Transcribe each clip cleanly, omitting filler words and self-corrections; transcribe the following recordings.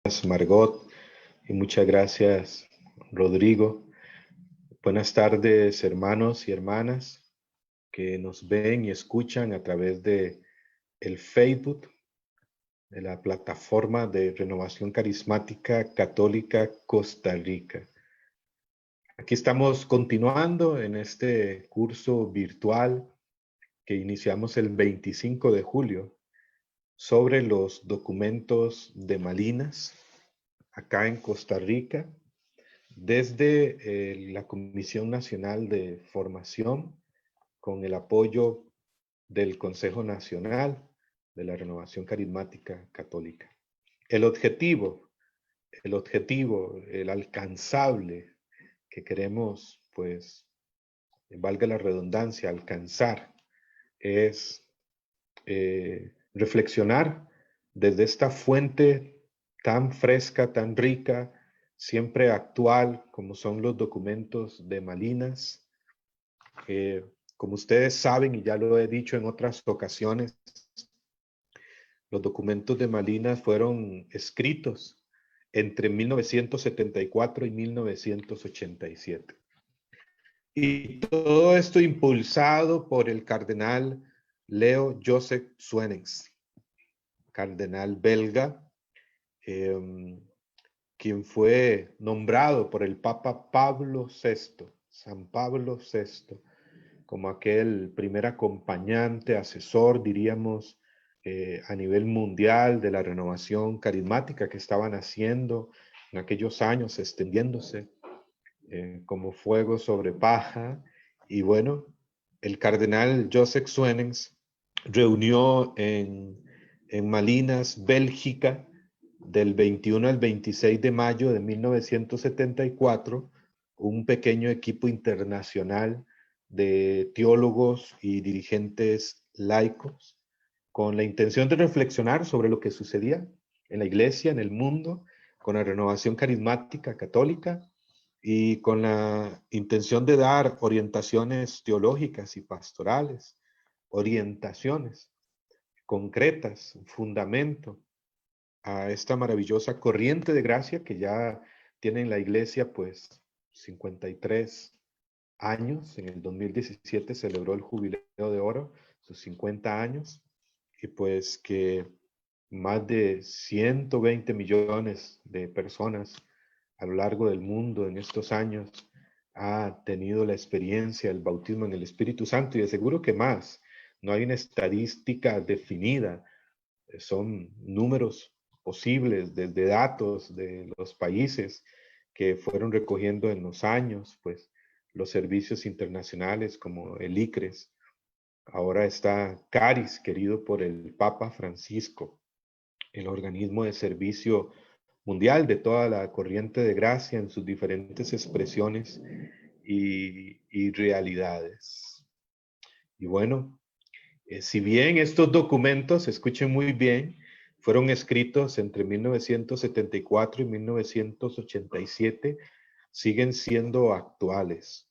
Margot, y muchas gracias, Rodrigo. Buenas tardes, hermanos y hermanas que nos ven y escuchan a través de el Facebook, de la plataforma de Renovación Carismática Católica Costa Rica. Aquí estamos continuando en este curso virtual que iniciamos el 25 de julio sobre los documentos de Malinas acá en Costa Rica, desde la Comisión Nacional de Formación, con el apoyo del Consejo Nacional de la Renovación Carismática Católica. El objetivo, el alcanzable que queremos, pues, valga la redundancia, alcanzar, es reflexionar desde esta fuente tan fresca, tan rica, siempre actual, como son los documentos de Malinas. Como ustedes saben, y ya lo he dicho en otras ocasiones, los documentos de Malinas fueron escritos entre 1974 y 1987. Y todo esto impulsado por el cardenal Leo Joseph Suenens, cardenal belga, quien fue nombrado por el Papa Pablo VI, San Pablo VI, como aquel primer acompañante, asesor, diríamos, a nivel mundial de la renovación carismática que estaban haciendo en aquellos años, extendiéndose como fuego sobre paja. Y bueno, el cardenal Joseph Suenens reunió en Malinas, Bélgica, del 21 al 26 de mayo de 1974, un pequeño equipo internacional de teólogos y dirigentes laicos con la intención de reflexionar sobre lo que sucedía en la iglesia, en el mundo, con la renovación carismática católica y con la intención de dar orientaciones teológicas y pastorales, orientaciones concretas, un fundamento a esta maravillosa corriente de gracia que ya tiene en la iglesia pues 53 años. En el 2017 celebró el jubileo de oro, sus 50 años, y pues que más de 120 millones de personas a lo largo del mundo en estos años ha tenido la experiencia del bautismo en el Espíritu Santo, y de seguro que más. No hay una estadística definida, son números posibles desde datos de los países que fueron recogiendo en los años, pues los servicios internacionales como el ICRES. Ahora está CARIS, querido por el Papa Francisco, el organismo de servicio mundial de toda la corriente de gracia en sus diferentes expresiones y realidades. Y bueno, si bien estos documentos, escuchen muy bien, fueron escritos entre 1974 y 1987, siguen siendo actuales.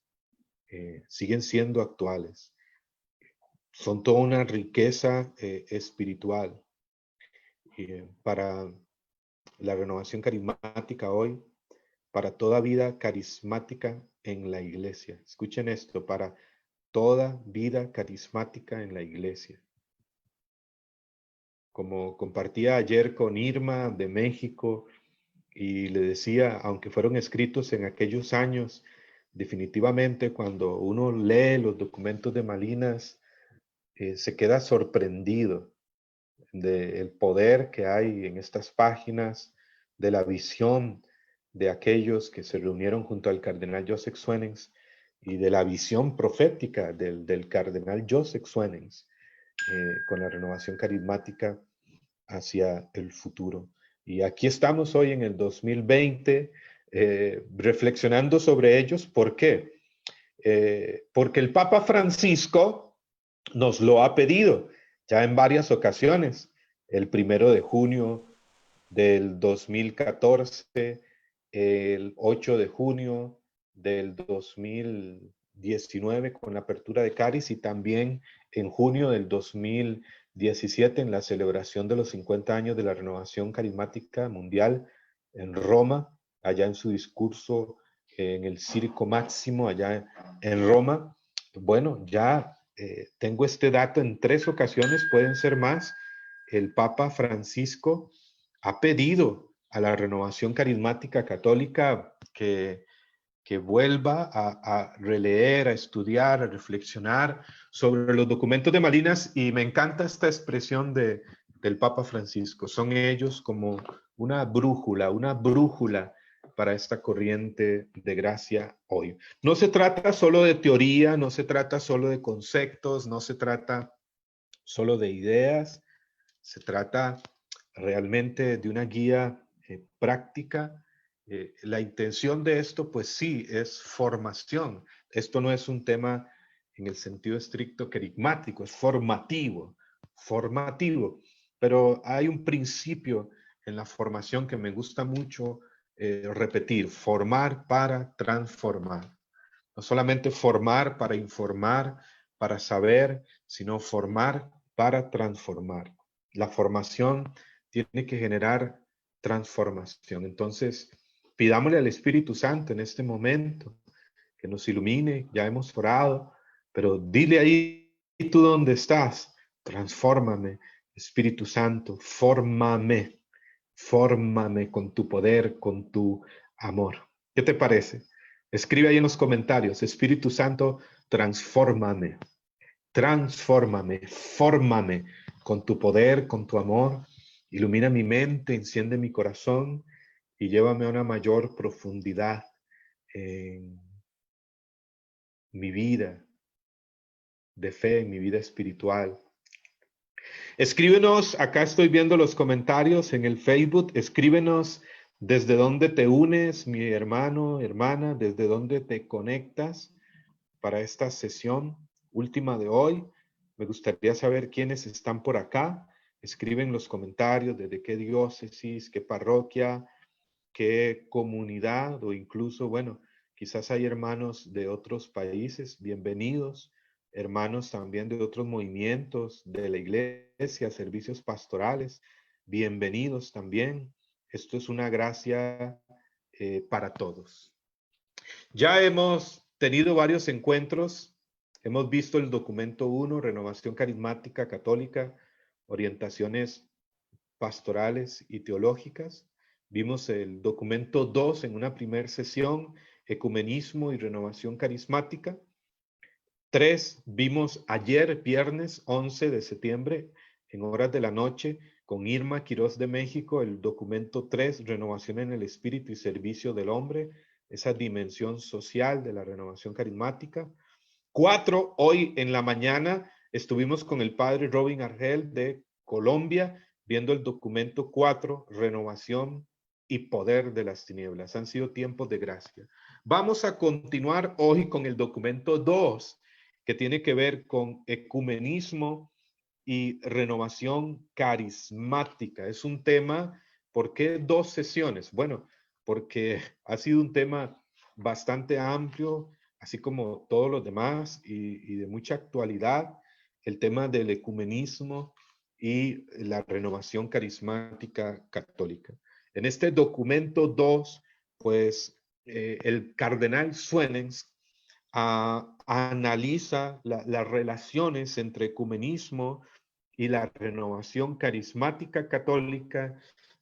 Siguen siendo actuales. Son toda una riqueza espiritual para la renovación carismática hoy, para toda vida carismática en la iglesia. Escuchen esto, para toda vida carismática en la iglesia. Como compartía ayer con Irma de México, y le decía, aunque fueron escritos en aquellos años, definitivamente cuando uno lee los documentos de Malinas, se queda sorprendido del poder que hay en estas páginas, de la visión de aquellos que se reunieron junto al cardenal Joseph Suenens y de la visión profética del cardenal Joseph Suenens con la renovación carismática hacia el futuro. Y aquí estamos hoy en el 2020 reflexionando sobre ellos. ¿Por qué? Porque el Papa Francisco nos lo ha pedido ya en varias ocasiones. El 1 de junio del 2014, el 8 de junio del 2019 con la apertura de Caris, y también en junio del 2017 en la celebración de los 50 años de la renovación carismática mundial en Roma, allá en su discurso en el Circo Máximo, allá en Roma. Bueno, ya tengo este dato en 3 ocasiones, pueden ser más. El Papa Francisco ha pedido a la Renovación Carismática Católica que vuelva a releer, a estudiar, a reflexionar sobre los documentos de Malinas, y me encanta esta expresión del Papa Francisco. Son ellos como una brújula para esta corriente de gracia hoy. No se trata solo de teoría, no se trata solo de conceptos, no se trata solo de ideas, se trata realmente de una guía práctica. La intención de esto, pues sí, es formación. Esto no es un tema en el sentido estricto querigmático, es formativo. Pero hay un principio en la formación que me gusta mucho repetir: formar para transformar. No solamente formar para informar, para saber, sino formar para transformar. La formación tiene que generar transformación. Entonces, pidámosle al Espíritu Santo en este momento que nos ilumine. Ya hemos orado, pero dile ahí tú dónde estás: transfórmame, Espíritu Santo, fórmame con tu poder, con tu amor. ¿Qué te parece? Escribe ahí en los comentarios: Espíritu Santo, transfórmame, fórmame con tu poder, con tu amor. Ilumina mi mente, enciende mi corazón y llévame a una mayor profundidad en mi vida de fe, en mi vida espiritual. Escríbenos, acá estoy viendo los comentarios en el Facebook. Escríbenos desde dónde te unes, mi hermano, hermana, desde dónde te conectas para esta sesión última de hoy. Me gustaría saber quiénes están por acá. Escriben los comentarios desde qué diócesis, qué parroquia, qué comunidad, o incluso, bueno, quizás hay hermanos de otros países. Bienvenidos. Hermanos también de otros movimientos de la iglesia, servicios pastorales. Bienvenidos también. Esto es una gracia para todos. Ya hemos tenido varios encuentros. Hemos visto el documento 1, Renovación Carismática Católica, orientaciones pastorales y teológicas. Vimos el documento 2 en una primera sesión, Ecumenismo y Renovación Carismática. 3, vimos ayer, viernes 11 de septiembre, en horas de la noche, con Irma Quiroz de México, el documento 3, Renovación en el Espíritu y Servicio del Hombre, esa dimensión social de la renovación carismática. 4, hoy en la mañana estuvimos con el padre Robin Argel de Colombia, viendo el documento 4, Renovación y Poder de las Tinieblas. Han sido tiempos de gracia. Vamos a continuar hoy con el documento 2, que tiene que ver con ecumenismo y renovación carismática. Es un tema. ¿Por qué 2 sesiones? Bueno, porque ha sido un tema bastante amplio, así como todos los demás, y de mucha actualidad, el tema del ecumenismo y la renovación carismática católica. En este documento 2, pues el cardenal Suenens analiza las relaciones entre ecumenismo y la renovación carismática católica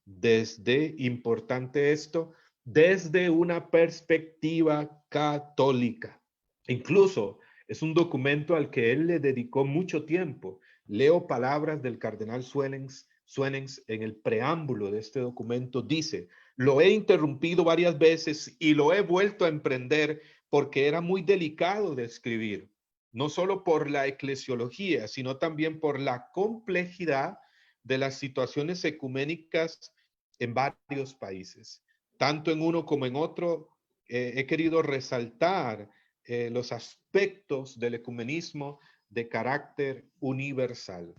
desde, importante esto, desde una perspectiva católica. Incluso es un documento al que él le dedicó mucho tiempo. Leo palabras del cardenal Suenens en el preámbulo de este documento. Dice: lo he interrumpido varias veces y lo he vuelto a emprender porque era muy delicado de escribir, no solo por la eclesiología, sino también por la complejidad de las situaciones ecuménicas en varios países. Tanto en uno como en otro, he querido resaltar los aspectos del ecumenismo de carácter universal.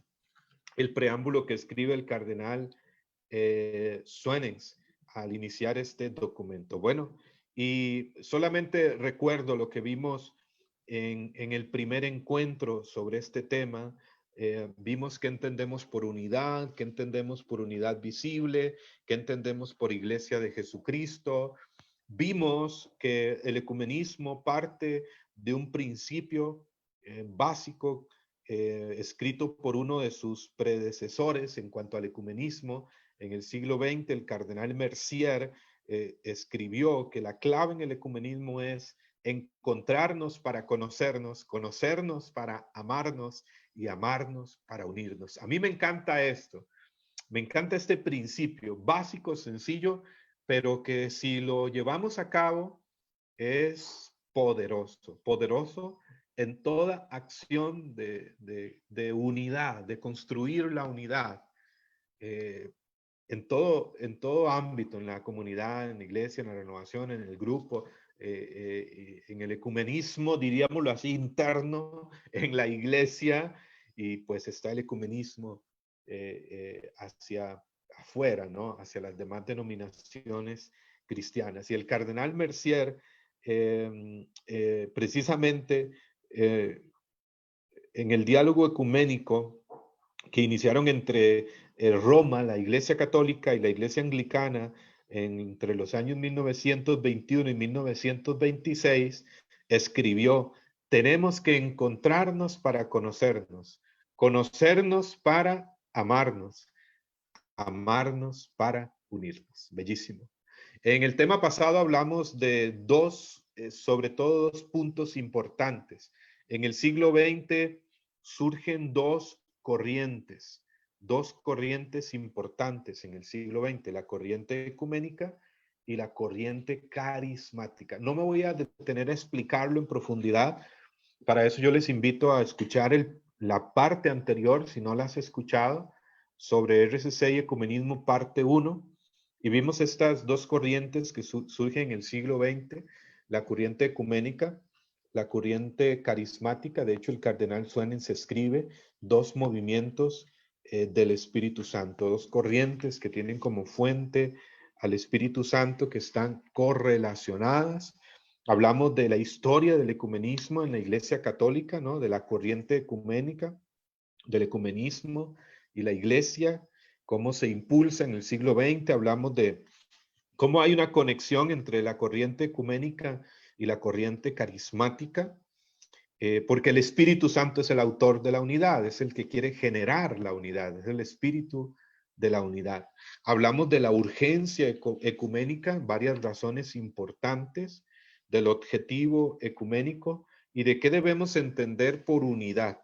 El preámbulo que escribe el cardenal Suenens al iniciar este documento. Bueno, y solamente recuerdo lo que vimos en el primer encuentro sobre este tema, Vimos qué entendemos por unidad, qué entendemos por unidad visible, qué entendemos por Iglesia de Jesucristo. Vimos que el ecumenismo parte de un principio básico escrito por uno de sus predecesores en cuanto al ecumenismo. En el siglo XX, el cardenal Mercier escribió que la clave en el ecumenismo es encontrarnos para conocernos, conocernos para amarnos y amarnos para unirnos. A mí me encanta esto, me encanta este principio básico, sencillo, pero que si lo llevamos a cabo es poderoso, poderoso en toda acción de unidad, de construir la unidad. Eh, en todo ámbito, en la comunidad, en la iglesia, en la renovación, en el grupo, en el ecumenismo, diríamoslo así, interno, en la iglesia, y pues está el ecumenismo hacia afuera, ¿no? Hacia las demás denominaciones cristianas. Y el cardenal Mercier, precisamente en el diálogo ecuménico que iniciaron entre Roma, la Iglesia Católica y la Iglesia Anglicana entre los años 1921 y 1926, escribió, tenemos que encontrarnos para conocernos, conocernos para amarnos, amarnos para unirnos. Bellísimo. En el tema pasado hablamos de sobre todo dos puntos importantes. En el siglo XX surgen dos corrientes importantes en el siglo XX, la corriente ecuménica y la corriente carismática. No me voy a detener a explicarlo en profundidad, para eso yo les invito a escuchar la parte anterior, si no la has escuchado, sobre RCC y ecumenismo parte 1, y vimos estas dos corrientes que surgen en el siglo XX, la corriente ecuménica, la corriente carismática. De hecho, el cardenal Suenens escribe dos movimientos del Espíritu Santo, dos corrientes que tienen como fuente al Espíritu Santo, que están correlacionadas. Hablamos de la historia del ecumenismo en la Iglesia Católica, ¿no? De la corriente ecuménica, del ecumenismo y la Iglesia, cómo se impulsa en el siglo XX. Hablamos de cómo hay una conexión entre la corriente ecuménica y la corriente carismática, porque el Espíritu Santo es el autor de la unidad, es el que quiere generar la unidad, es el espíritu de la unidad. Hablamos de la urgencia ecuménica, varias razones importantes, del objetivo ecuménico y de qué debemos entender por unidad,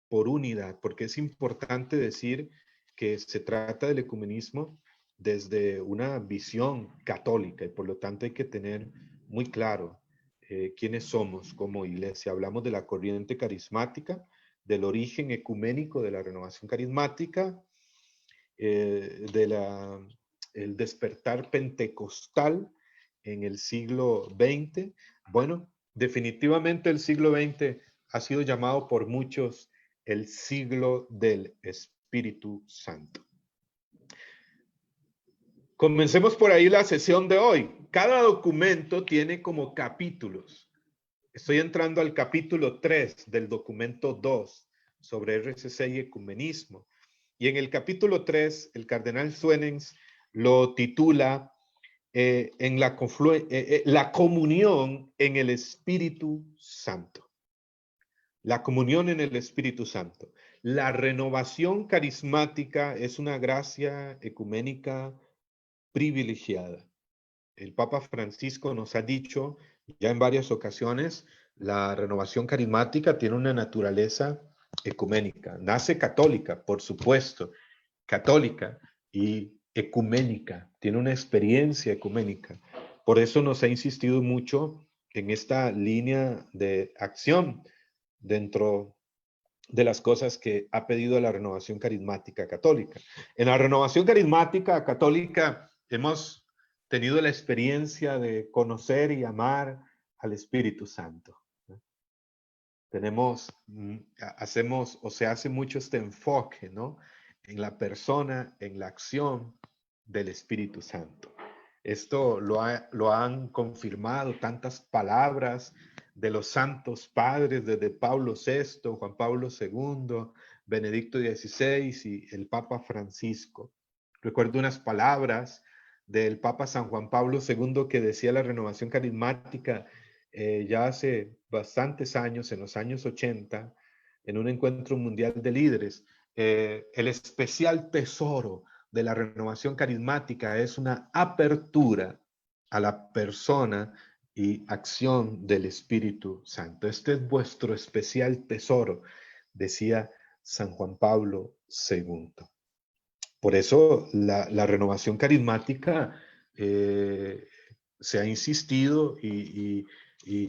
porque es importante decir que se trata del ecumenismo desde una visión católica y por lo tanto hay que tener muy claro quiénes somos como iglesia. Hablamos de la corriente carismática, del origen ecuménico de la renovación carismática, el despertar pentecostal en el siglo XX. Bueno, definitivamente el siglo XX ha sido llamado por muchos el siglo del Espíritu Santo. Comencemos por ahí la sesión de hoy. Cada documento tiene como capítulos. Estoy entrando al capítulo 3 del documento 2 sobre RCC y ecumenismo. Y en el capítulo 3, el cardenal Suenens lo titula la comunión en el Espíritu Santo. La comunión en el Espíritu Santo. La renovación carismática es una gracia ecuménica privilegiada. El Papa Francisco nos ha dicho ya en varias ocasiones, la renovación carismática tiene una naturaleza ecuménica. Nace católica, por supuesto, católica y ecuménica. Tiene una experiencia ecuménica. Por eso nos ha insistido mucho en esta línea de acción dentro de las cosas que ha pedido la renovación carismática católica. En la renovación carismática católica hemos tenido la experiencia de conocer y amar al Espíritu Santo. Hacemos o se hace mucho este enfoque, ¿no? En la persona, en la acción del Espíritu Santo. Esto lo han confirmado tantas palabras de los santos padres, desde Pablo VI, Juan Pablo II, Benedicto XVI y el Papa Francisco. Recuerdo unas palabras del Papa San Juan Pablo II que decía la renovación carismática ya hace bastantes años, en los años 80, en un encuentro mundial de líderes. El especial tesoro de la renovación carismática es una apertura a la persona y acción del Espíritu Santo. Este es vuestro especial tesoro, decía San Juan Pablo II. Por eso la renovación carismática se ha insistido y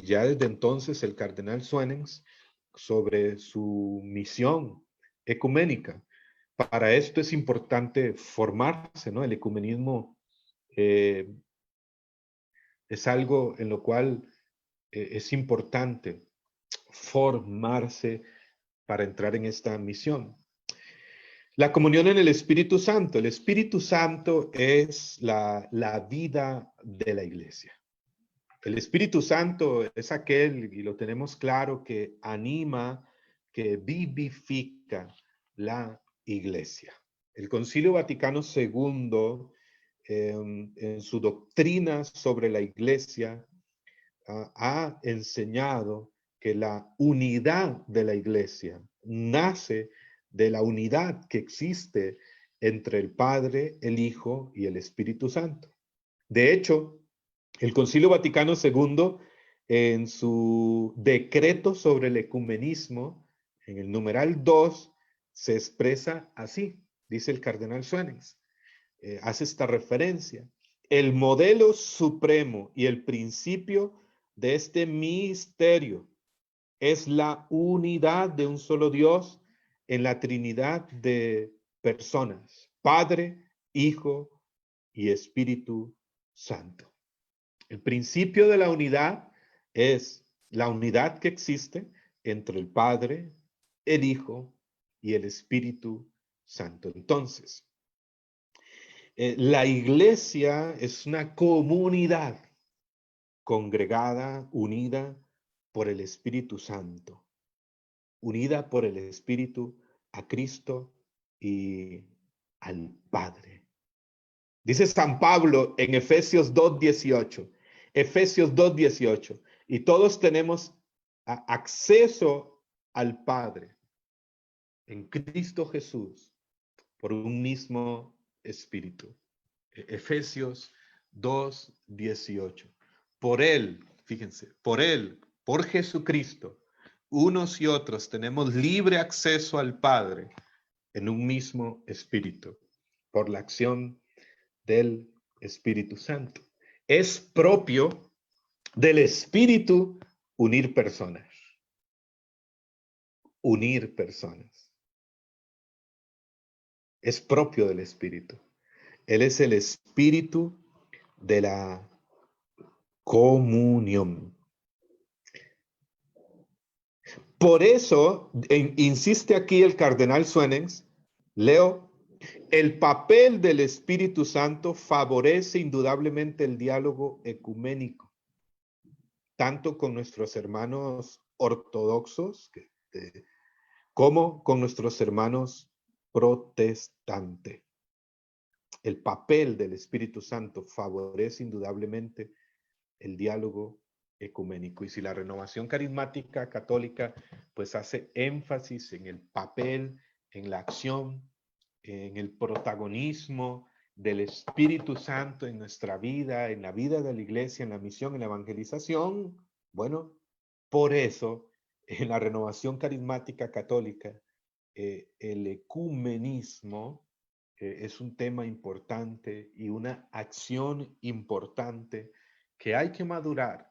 ya desde entonces el cardenal Suenens sobre su misión ecuménica. Para esto es importante formarse, ¿no? El ecumenismo es algo en lo cual es importante formarse para entrar en esta misión. La comunión en el Espíritu Santo. El Espíritu Santo es la vida de la iglesia. El Espíritu Santo es aquel, y lo tenemos claro, que anima, que vivifica la iglesia. El Concilio Vaticano II, en su doctrina sobre la iglesia, ha enseñado que la unidad de la iglesia nace de la unidad que existe entre el Padre, el Hijo y el Espíritu Santo. De hecho, el Concilio Vaticano II, en su decreto sobre el ecumenismo, en el numeral 2, se expresa así, dice el cardenal Suenens, hace esta referencia. El modelo supremo y el principio de este misterio es la unidad de un solo Dios en la Trinidad de personas, Padre, Hijo y Espíritu Santo. El principio de la unidad es la unidad que existe entre el Padre, el Hijo y el Espíritu Santo. Entonces, la iglesia es una comunidad congregada, unida por el Espíritu Santo, unida por el Espíritu a Cristo y al Padre. Dice San Pablo en Efesios 2:18, Efesios 2:18, y todos tenemos acceso al Padre en Cristo Jesús por un mismo Espíritu. Efesios 2:18. Por Él, fíjense, por Jesucristo, unos y otros tenemos libre acceso al Padre en un mismo Espíritu, por la acción del Espíritu Santo. Es propio del Espíritu unir personas. Unir personas. Es propio del Espíritu. Él es el Espíritu de la comunión. Por eso, insiste aquí el cardenal Suenens, leo, el papel del Espíritu Santo favorece indudablemente el diálogo ecuménico, tanto con nuestros hermanos ortodoxos como con nuestros hermanos protestantes. El papel del Espíritu Santo favorece indudablemente el diálogo ecuménico. Y si la renovación carismática católica pues hace énfasis en el papel, en la acción, en el protagonismo del Espíritu Santo en nuestra vida, en la vida de la iglesia, en la misión, en la evangelización, bueno, por eso en la renovación carismática católica el ecumenismo es un tema importante y una acción importante que hay que madurar,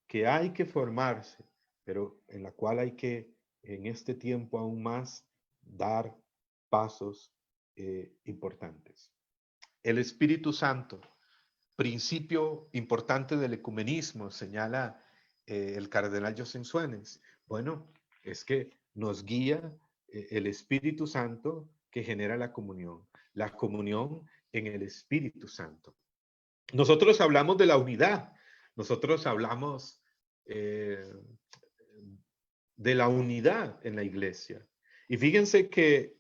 que hay que formarse, pero en la cual hay que en este tiempo aún más dar pasos importantes. El Espíritu Santo, principio importante del ecumenismo, señala el cardenal Joseph Suenens. Bueno, es que nos guía el Espíritu Santo que genera la comunión en el Espíritu Santo. Nosotros hablamos de la unidad, nosotros hablamos de la unidad en la iglesia. Y fíjense que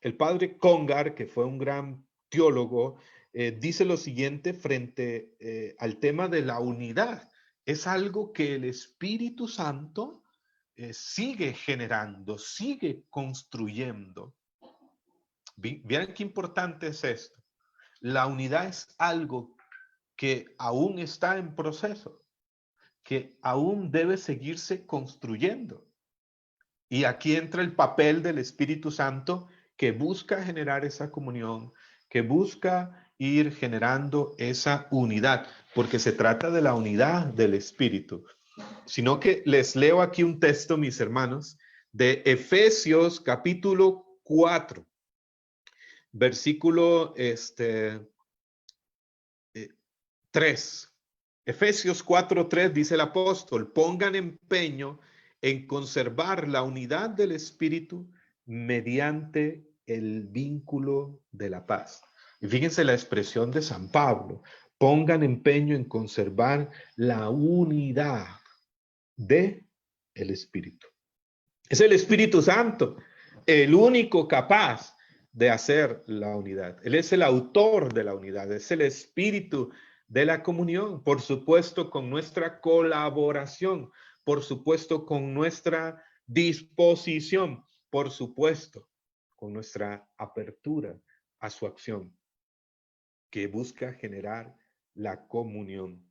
el padre Congar, que fue un gran teólogo, dice lo siguiente frente al tema de la unidad. Es algo que el Espíritu Santo sigue generando, sigue construyendo. Vean qué importante es esto. La unidad es algo que aún está en proceso, que aún debe seguirse construyendo. Y aquí entra el papel del Espíritu Santo que busca generar esa comunión, que busca ir generando esa unidad, porque se trata de la unidad del Espíritu. Sino que les leo aquí un texto, mis hermanos, de Efesios capítulo 4, versículo 3. Efesios 4:3 dice el apóstol: pongan empeño en conservar la unidad del Espíritu mediante el vínculo de la paz. Y fíjense la expresión de San Pablo: pongan empeño en conservar la unidad de el Espíritu. Es el Espíritu Santo el único capaz de hacer la unidad. Él es el autor de la unidad, es el espíritu de la comunión, por supuesto con nuestra colaboración, por supuesto con nuestra disposición, por supuesto con nuestra apertura a su acción, que busca generar la comunión.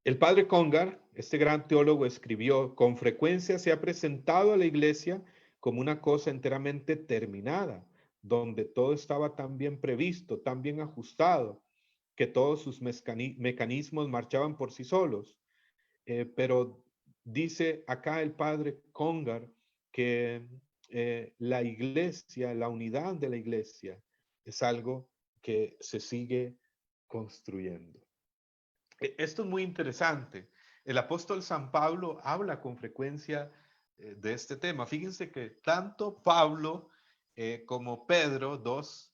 El padre Congar, este gran teólogo, escribió: con frecuencia se ha presentado a la iglesia como una cosa enteramente terminada, donde todo estaba tan bien previsto, tan bien ajustado, que todos sus mecanismos marchaban por sí solos. Pero dice acá el padre Congar que la iglesia, la unidad de la iglesia, es algo que se sigue construyendo. Esto es muy interesante. El apóstol San Pablo habla con frecuencia de este tema. Fíjense que tanto Pablo como Pedro, dos,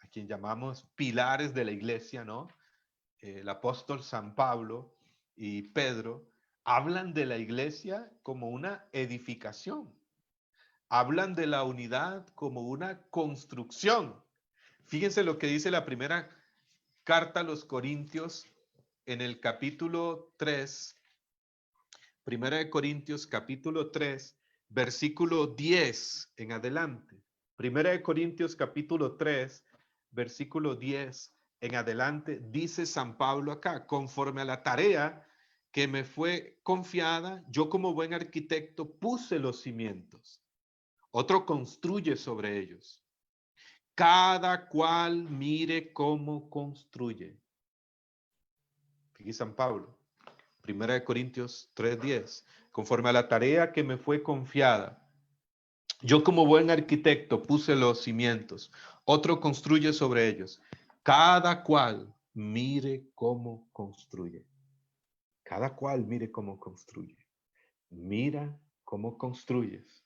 a quien llamamos pilares de la iglesia, ¿no? El apóstol San Pablo y Pedro hablan de la iglesia como una edificación. Hablan de la unidad como una construcción. Fíjense lo que dice la primera carta a los Corintios en el capítulo 3, Primera de Corintios capítulo 3, versículo 10 en adelante. Primera de Corintios capítulo 3, versículo 10 en adelante, dice San Pablo acá: conforme a la tarea que me fue confiada, yo como buen arquitecto puse los cimientos, otro construye sobre ellos. Cada cual mire cómo construye. Aquí San Pablo. Primera de Corintios 3:10. Conforme a la tarea que me fue confiada, yo como buen arquitecto puse los cimientos, otro construye sobre ellos. Cada cual mire cómo construye. Cada cual mire cómo construye. Mira cómo construyes.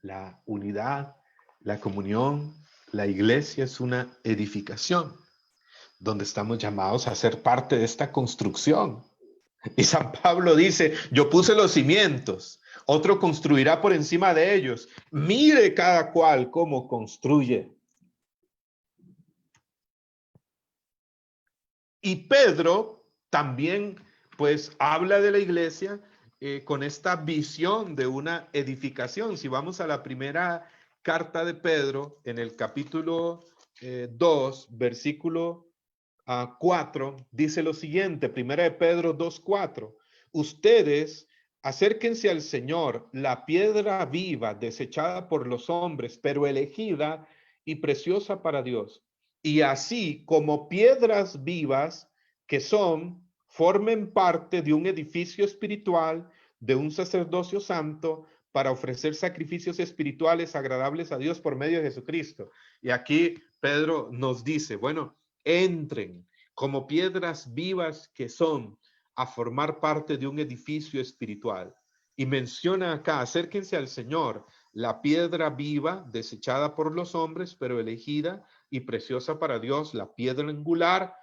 La unidad, la comunión, la iglesia es una edificación donde estamos llamados a ser parte de esta construcción. Y San Pablo dice: yo puse los cimientos, otro construirá por encima de ellos. Mire cada cual cómo construye. Y Pedro también pues habla de la iglesia con esta visión de una edificación. Si vamos a la primera carta de Pedro, en el capítulo 2, versículo 4, dice lo siguiente: primera de Pedro 2:4. Ustedes acérquense al Señor, la piedra viva, desechada por los hombres, pero elegida y preciosa para Dios. Y así como piedras vivas que son, formen parte de un edificio espiritual, de un sacerdocio santo, para ofrecer sacrificios espirituales agradables a Dios por medio de Jesucristo. Y aquí Pedro nos dice, bueno, entren como piedras vivas que son a formar parte de un edificio espiritual. Y menciona acá: acérquense al Señor, la piedra viva, desechada por los hombres, pero elegida y preciosa para Dios, la piedra angular.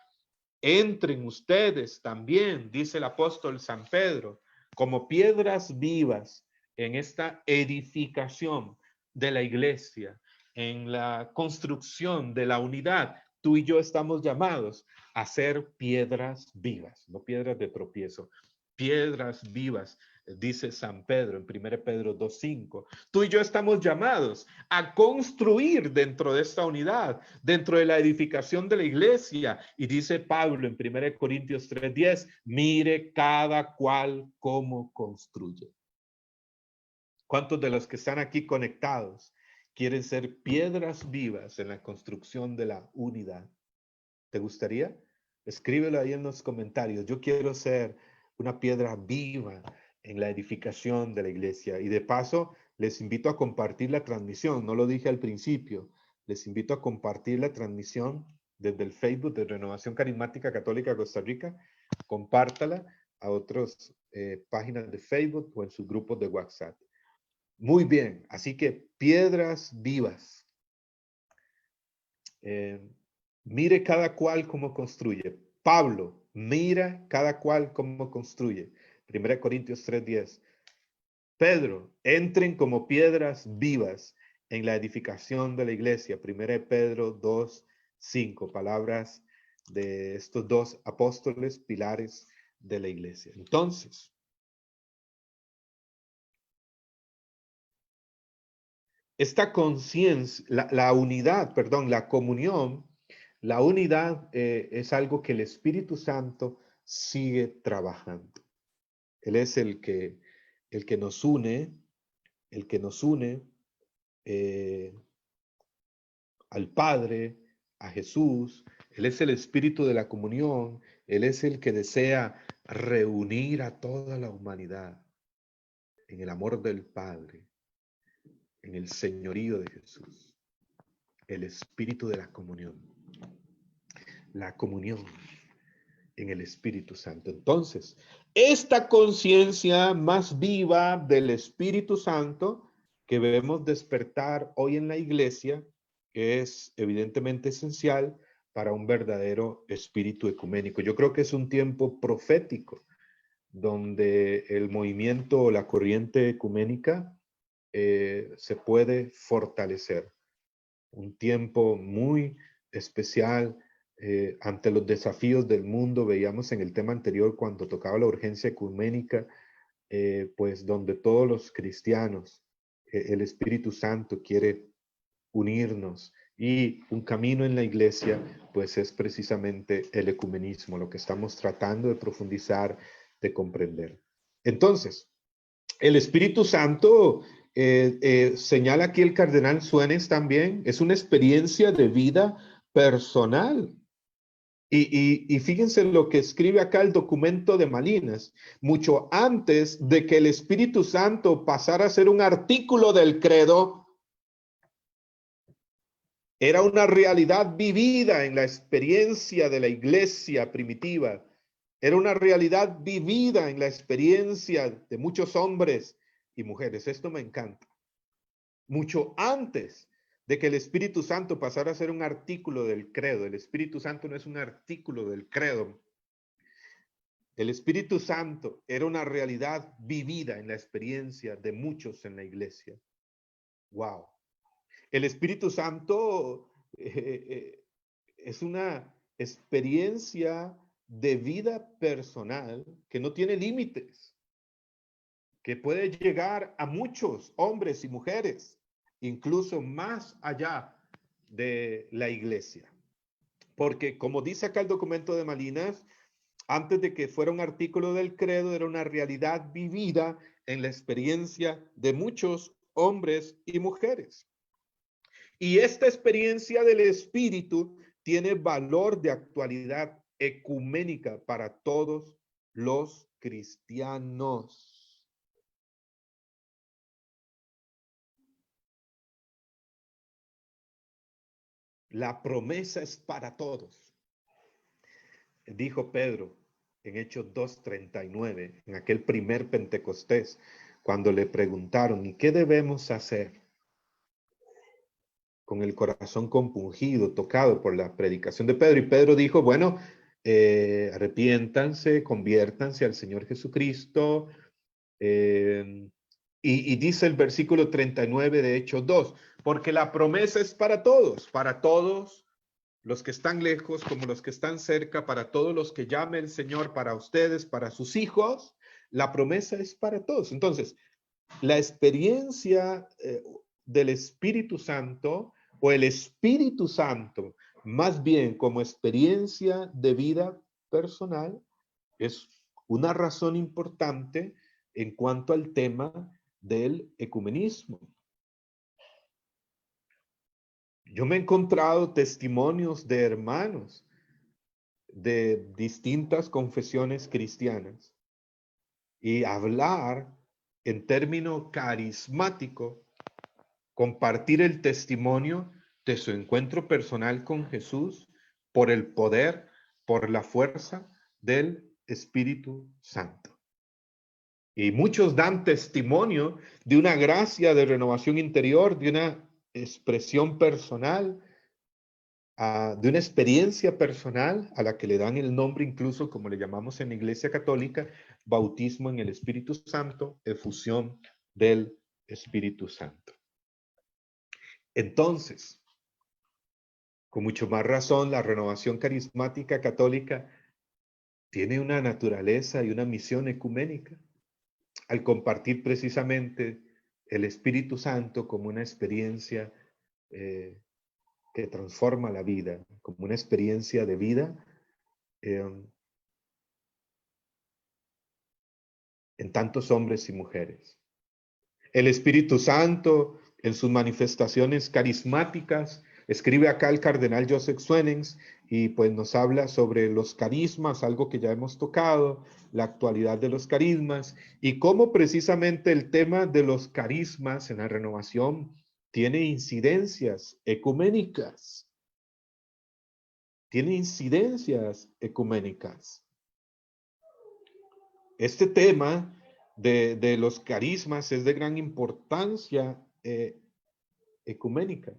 Entren ustedes también, dice el apóstol San Pedro, como piedras vivas en esta edificación de la iglesia, en la construcción de la unidad, tú y yo estamos llamados a ser piedras vivas, no piedras de tropiezo, piedras vivas, dice San Pedro en 1 Pedro 2:5. Tú y yo estamos llamados a construir dentro de esta unidad, dentro de la edificación de la iglesia. Y dice Pablo en 1 Corintios 3:10, mire cada cual cómo construye. ¿Cuántos de los que están aquí conectados quieren ser piedras vivas en la construcción de la unidad? ¿Te gustaría? Escríbelo ahí en los comentarios. Yo quiero ser una piedra viva en la edificación de la iglesia. Y de paso, les invito a compartir la transmisión. No lo dije al principio. Les invito a compartir la transmisión desde el Facebook de Renovación Carismática Católica Costa Rica. Compártala a otras páginas de Facebook o en sus grupos de WhatsApp. Muy bien, así que piedras vivas. Mire cada cual cómo construye. Pablo, mira cada cual cómo construye. 1 Corintios 3:10. Pedro, entren como piedras vivas en la edificación de la iglesia. 1 Pedro 2:5. Palabras de estos dos apóstoles, pilares de la iglesia. Entonces, esta conciencia, la unidad, perdón, la comunión, la unidad es algo que el Espíritu Santo sigue trabajando. Él es el que nos une, el que nos une al Padre, a Jesús. Él es el Espíritu de la comunión. Él es el que desea reunir a toda la humanidad en el amor del Padre, en el señorío de Jesús. El Espíritu de la comunión. La comunión en el Espíritu Santo. Entonces, esta conciencia más viva del Espíritu Santo que debemos despertar hoy en la iglesia es evidentemente esencial para un verdadero espíritu ecuménico. Yo creo que es un tiempo profético donde el movimiento o la corriente ecuménica se puede fortalecer. Un tiempo muy especial ante los desafíos del mundo. Veíamos en el tema anterior cuando tocaba la urgencia ecuménica, pues donde todos los cristianos, el Espíritu Santo quiere unirnos y un camino en la iglesia, pues es precisamente el ecumenismo, lo que estamos tratando de profundizar, de comprender. Entonces, el Espíritu Santo, señala aquí el cardenal Suárez también, es una experiencia de vida personal. Y fíjense lo que escribe acá el documento de Malinas. Mucho antes de que el Espíritu Santo pasara a ser un artículo del credo, era una realidad vivida en la experiencia de la iglesia primitiva. Era una realidad vivida en la experiencia de muchos hombres y mujeres. Esto me encanta. Mucho antes de que el Espíritu Santo pasara a ser un artículo del credo. El Espíritu Santo no es un artículo del credo. El Espíritu Santo era una realidad vivida en la experiencia de muchos en la iglesia. Wow. El Espíritu Santo es una experiencia de vida personal que no tiene límites, que puede llegar a muchos hombres y mujeres, incluso más allá de la iglesia. Porque como dice acá el documento de Malinas, antes de que fuera un artículo del credo, era una realidad vivida en la experiencia de muchos hombres y mujeres. Y esta experiencia del Espíritu tiene valor de actualidad ecuménica para todos los cristianos. La promesa es para todos. Dijo Pedro en Hechos 2:39, en aquel primer Pentecostés, cuando le preguntaron, ¿y qué debemos hacer? Con el corazón compungido, tocado por la predicación de Pedro. Y Pedro dijo, bueno, arrepiéntanse, conviértanse al Señor Jesucristo, Y dice el versículo 39 de Hechos 2, porque la promesa es para todos los que están lejos como los que están cerca, para todos los que llame el Señor, para ustedes, para sus hijos, la promesa es para todos. Entonces, la experiencia del Espíritu Santo o el Espíritu Santo, más bien como experiencia de vida personal, es una razón importante en cuanto al tema del ecumenismo. Yo me he encontrado testimonios de hermanos de distintas confesiones cristianas y hablar en término carismático, compartir el testimonio de su encuentro personal con Jesús por el poder, por la fuerza del Espíritu Santo. Y muchos dan testimonio de una gracia de renovación interior, de una expresión personal, de una experiencia personal a la que le dan el nombre, incluso como le llamamos en la Iglesia Católica, bautismo en el Espíritu Santo, efusión del Espíritu Santo. Entonces, con mucho más razón, la renovación carismática católica tiene una naturaleza y una misión ecuménica al compartir precisamente el Espíritu Santo como una experiencia que transforma la vida, como una experiencia de vida en tantos hombres y mujeres. El Espíritu Santo, en sus manifestaciones carismáticas, escribe acá el cardenal Joseph Suenens y pues nos habla sobre los carismas, algo que ya hemos tocado, la actualidad de los carismas y cómo precisamente el tema de los carismas en la renovación tiene incidencias ecuménicas. Tiene incidencias ecuménicas. Este tema de los carismas es de gran importancia ecuménica.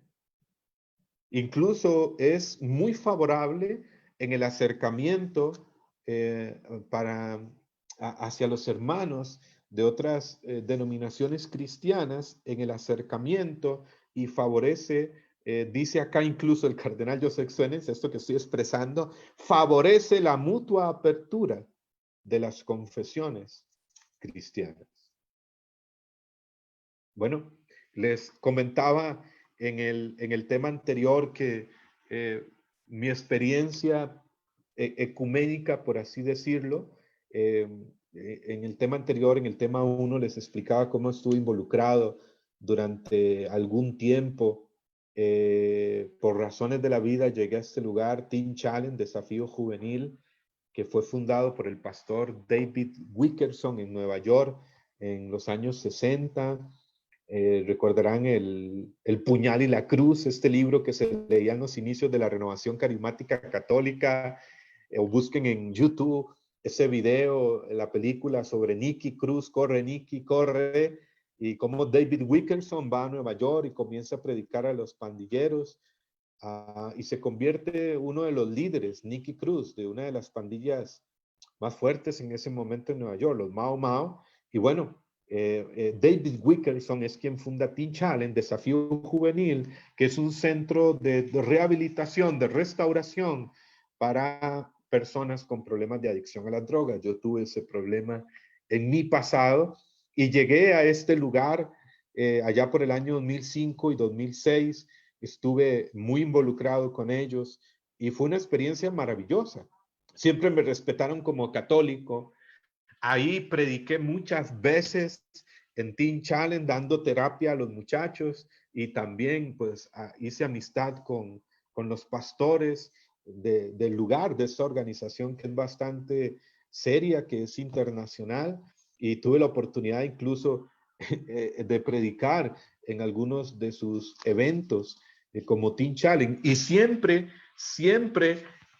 Incluso es muy favorable en el acercamiento hacia los hermanos de otras denominaciones cristianas, en el acercamiento y favorece, dice acá incluso el cardenal Joseph Suenens, esto que estoy expresando, favorece la mutua apertura de las confesiones cristianas. Bueno, les comentaba en el tema anterior que mi experiencia ecuménica, por así decirlo, en el tema anterior, en el tema 1, les explicaba cómo estuve involucrado durante algún tiempo. Por razones de la vida llegué a este lugar, Teen Challenge, Desafío Juvenil, que fue fundado por el pastor David Wickerson en Nueva York en los años 60. Recordarán el Puñal y la Cruz, este libro que se leía en los inicios de la renovación carismática católica, o busquen en YouTube ese video, la película sobre Nicky Cruz, corre Nicky, corre, y cómo David Wickerson va a Nueva York y comienza a predicar a los pandilleros, y se convierte uno de los líderes, Nicky Cruz, de una de las pandillas más fuertes en ese momento en Nueva York, los Mau Mau, y bueno, David Wickerson es quien funda Teen Challenge, Desafío Juvenil, que es un centro de rehabilitación, de restauración para personas con problemas de adicción a las drogas. Yo tuve ese problema en mi pasado y llegué a este lugar allá por el año 2005 y 2006. Estuve muy involucrado con ellos y fue una experiencia maravillosa. Siempre me respetaron como católico. Ahí prediqué muchas veces en Teen Challenge dando terapia a los muchachos y también pues hice amistad con los pastores del lugar, de esta organización que es bastante seria, que es internacional, y tuve la oportunidad incluso de predicar en algunos de sus eventos como Teen Challenge. Y siempre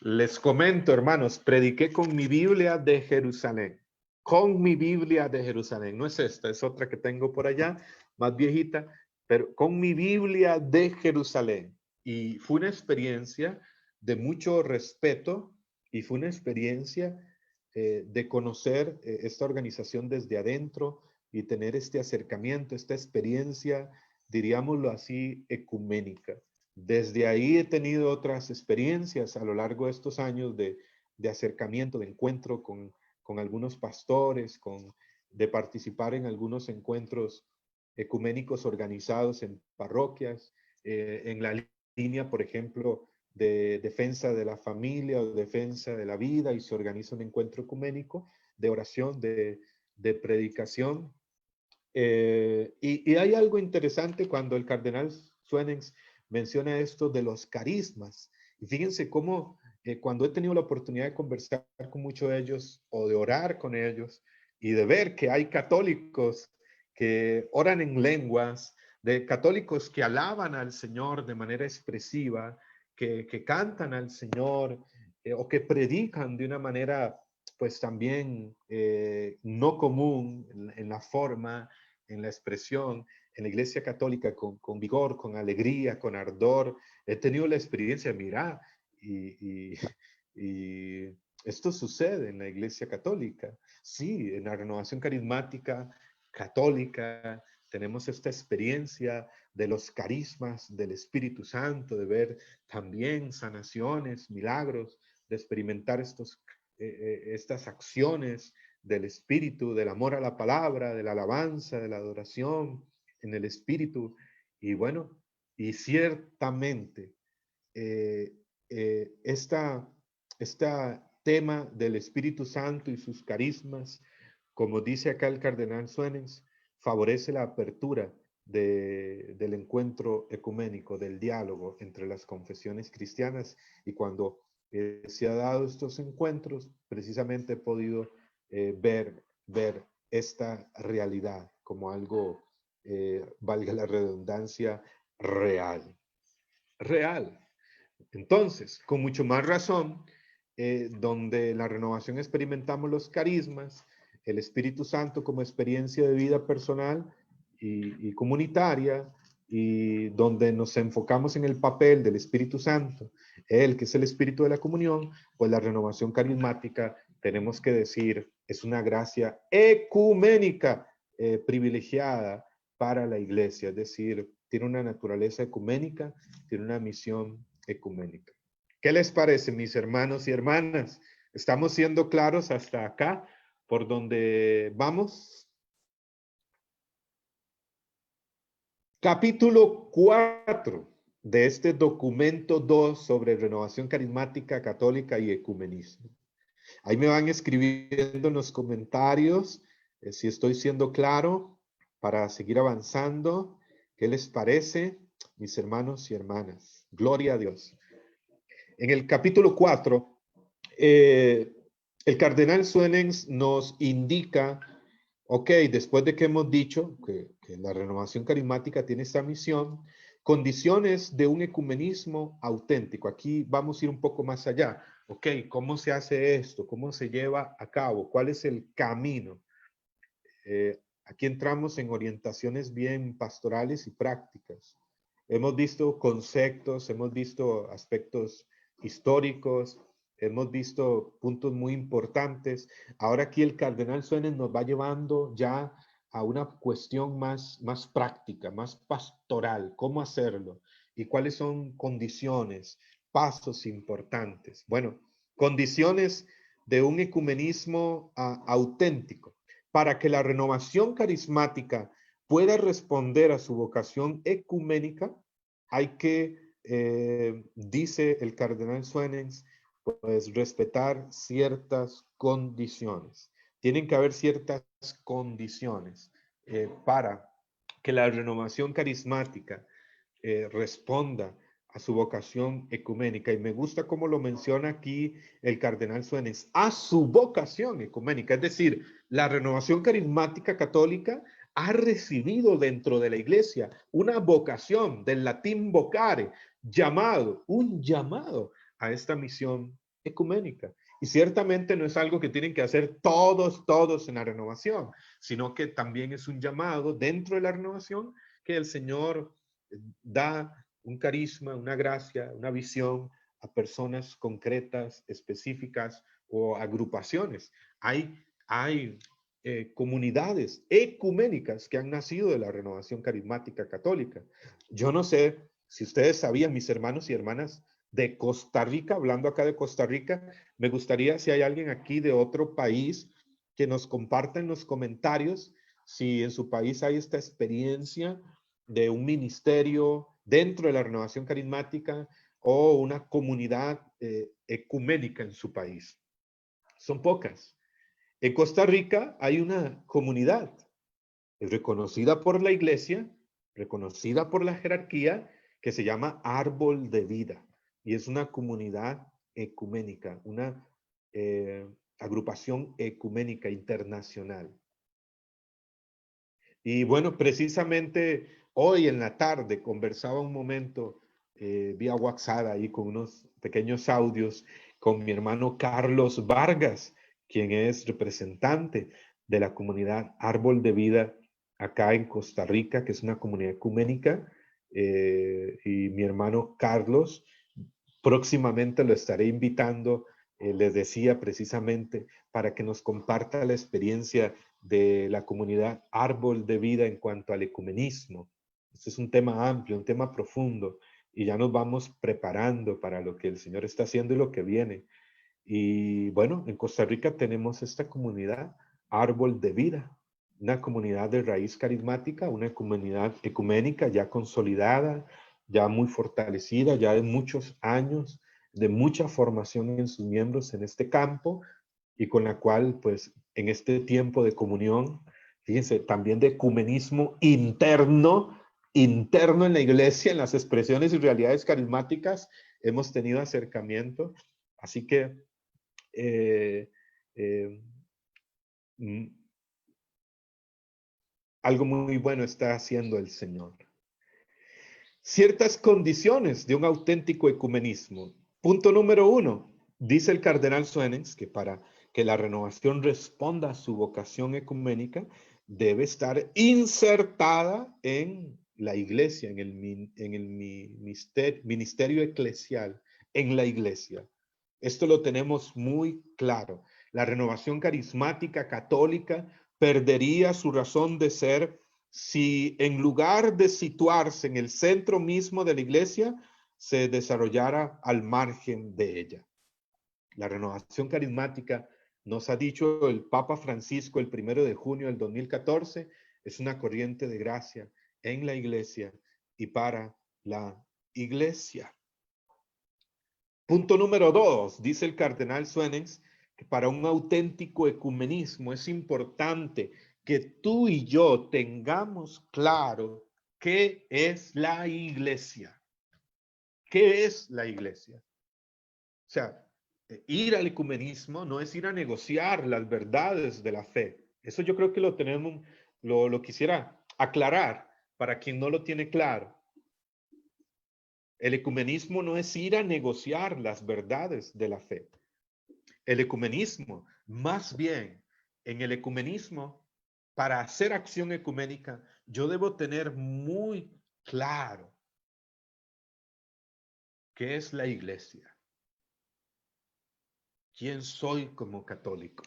les comento, hermanos, prediqué con mi Biblia de Jerusalén. Con mi Biblia de Jerusalén. No es esta, es otra que tengo por allá, más viejita, pero con mi Biblia de Jerusalén. Y fue una experiencia de mucho respeto y fue una experiencia de conocer esta organización desde adentro y tener este acercamiento, esta experiencia, diríamoslo así, ecuménica. Desde ahí he tenido otras experiencias a lo largo de estos años de acercamiento, de encuentro con algunos pastores, de participar en algunos encuentros ecuménicos organizados en parroquias, en la línea, por ejemplo, de defensa de la familia o defensa de la vida, y se organiza un encuentro ecuménico de oración, de predicación. Y hay algo interesante cuando el cardenal Suenens menciona esto de los carismas. Y fíjense cómo cuando he tenido la oportunidad de conversar con muchos de ellos o de orar con ellos y de ver que hay católicos que oran en lenguas, de católicos que alaban al Señor de manera expresiva, que cantan al Señor o que predican de una manera pues también no común en la forma, en la expresión, en la Iglesia Católica con vigor, con alegría, con ardor. He tenido la experiencia, mira, y esto sucede en la Iglesia Católica. Sí, en la renovación carismática católica tenemos esta experiencia de los carismas del Espíritu Santo, de ver también sanaciones, milagros, de experimentar estas acciones del Espíritu, del amor a la palabra, de la alabanza, de la adoración en el Espíritu. Y bueno, y ciertamente eh, esta tema del Espíritu Santo y sus carismas, como dice acá el cardenal Suenens, favorece la apertura del encuentro ecuménico, del diálogo entre las confesiones cristianas. Y cuando se ha dado estos encuentros, precisamente he podido ver esta realidad como algo, valga la redundancia, real. Real. Entonces, con mucho más razón, donde la renovación experimentamos los carismas, el Espíritu Santo como experiencia de vida personal y comunitaria, y donde nos enfocamos en el papel del Espíritu Santo, el que es el Espíritu de la comunión, pues la renovación carismática, tenemos que decir, es una gracia ecuménica privilegiada para la iglesia, es decir, tiene una naturaleza ecuménica, tiene una misión ecuménica. ¿Qué les parece, mis hermanos y hermanas? ¿Estamos siendo claros hasta acá por donde vamos? Capítulo 4 de este documento 2 sobre renovación carismática católica y ecumenismo. Ahí me van escribiendo en los comentarios si estoy siendo claro para seguir avanzando. ¿Qué les parece, mis hermanos y hermanas? Gloria a Dios. En el capítulo 4, el cardenal Suenens nos indica, ok, después de que hemos dicho que la renovación carismática tiene esta misión, condiciones de un ecumenismo auténtico. Aquí vamos a ir un poco más allá. Ok, ¿cómo se hace esto? ¿Cómo se lleva a cabo? ¿Cuál es el camino? Aquí entramos en orientaciones bien pastorales y prácticas. Hemos visto conceptos, hemos visto aspectos históricos, hemos visto puntos muy importantes. Ahora aquí el cardenal Suenens nos va llevando ya a una cuestión más práctica, más pastoral, cómo hacerlo y cuáles son condiciones, pasos importantes. Bueno, condiciones de un ecumenismo auténtico. Para que la renovación carismática pueda responder a su vocación ecuménica, hay que, dice el cardenal Suenens, pues respetar ciertas condiciones. Tienen que haber ciertas condiciones para que la renovación carismática responda a su vocación ecuménica. Y me gusta cómo lo menciona aquí el cardenal Suenens, a su vocación ecuménica. Es decir, la renovación carismática católica ha recibido dentro de la iglesia una vocación, del latín vocare, un llamado a esta misión ecuménica. Y ciertamente no es algo que tienen que hacer todos en la renovación, sino que también es un llamado dentro de la renovación que el Señor da un carisma, una gracia, una visión a personas concretas, específicas o agrupaciones. Hay comunidades ecuménicas que han nacido de la renovación carismática católica. Yo no sé si ustedes sabían, mis hermanos y hermanas de Costa Rica, hablando acá de Costa Rica, me gustaría si hay alguien aquí de otro país que nos comparta en los comentarios si en su país hay esta experiencia de un ministerio dentro de la renovación carismática o una comunidad ecuménica en su país. Son pocas. En Costa Rica hay una comunidad reconocida por la iglesia, reconocida por la jerarquía, que se llama Árbol de Vida. Y es una comunidad ecuménica, una agrupación ecuménica internacional. Y bueno, precisamente hoy en la tarde conversaba un momento vía WhatsApp ahí con unos pequeños audios con mi hermano Carlos Vargas, quien es representante de la comunidad Árbol de Vida acá en Costa Rica, que es una comunidad ecuménica. Y mi hermano Carlos, próximamente lo estaré invitando, les decía precisamente, para que nos comparta la experiencia de la comunidad Árbol de Vida en cuanto al ecumenismo. Este es un tema amplio, un tema profundo, y ya nos vamos preparando para lo que el Señor está haciendo y lo que viene. Y bueno, en Costa Rica tenemos esta comunidad Árbol de Vida, una comunidad de raíz carismática, una comunidad ecuménica ya consolidada, ya muy fortalecida, ya de muchos años, de mucha formación en sus miembros en este campo, y con la cual, pues, en este tiempo de comunión, fíjense, también de ecumenismo interno en la iglesia, en las expresiones y realidades carismáticas, hemos tenido acercamiento. Así que eh, eh, mm, algo muy bueno está haciendo el Señor. Ciertas condiciones de un auténtico ecumenismo. Punto número 1. Dice el cardenal Suenens que para que la renovación responda a su vocación ecuménica, debe estar insertada en la iglesia, en el ministerio eclesial, en la iglesia. Esto lo tenemos muy claro. La renovación carismática católica perdería su razón de ser si en lugar de situarse en el centro mismo de la iglesia, se desarrollara al margen de ella. La renovación carismática, nos ha dicho el Papa Francisco el 1 de junio del 2014, es una corriente de gracia en la iglesia y para la iglesia. Punto número 2, dice el cardenal Suenens, que para un auténtico ecumenismo es importante que tú y yo tengamos claro qué es la iglesia. ¿Qué es la iglesia? O sea, ir al ecumenismo no es ir a negociar las verdades de la fe. Eso yo creo que lo tenemos, lo quisiera aclarar para quien no lo tiene claro. El ecumenismo no es ir a negociar las verdades de la fe. El ecumenismo, más bien, en el ecumenismo, para hacer acción ecuménica, yo debo tener muy claro qué es la iglesia, quién soy como católico,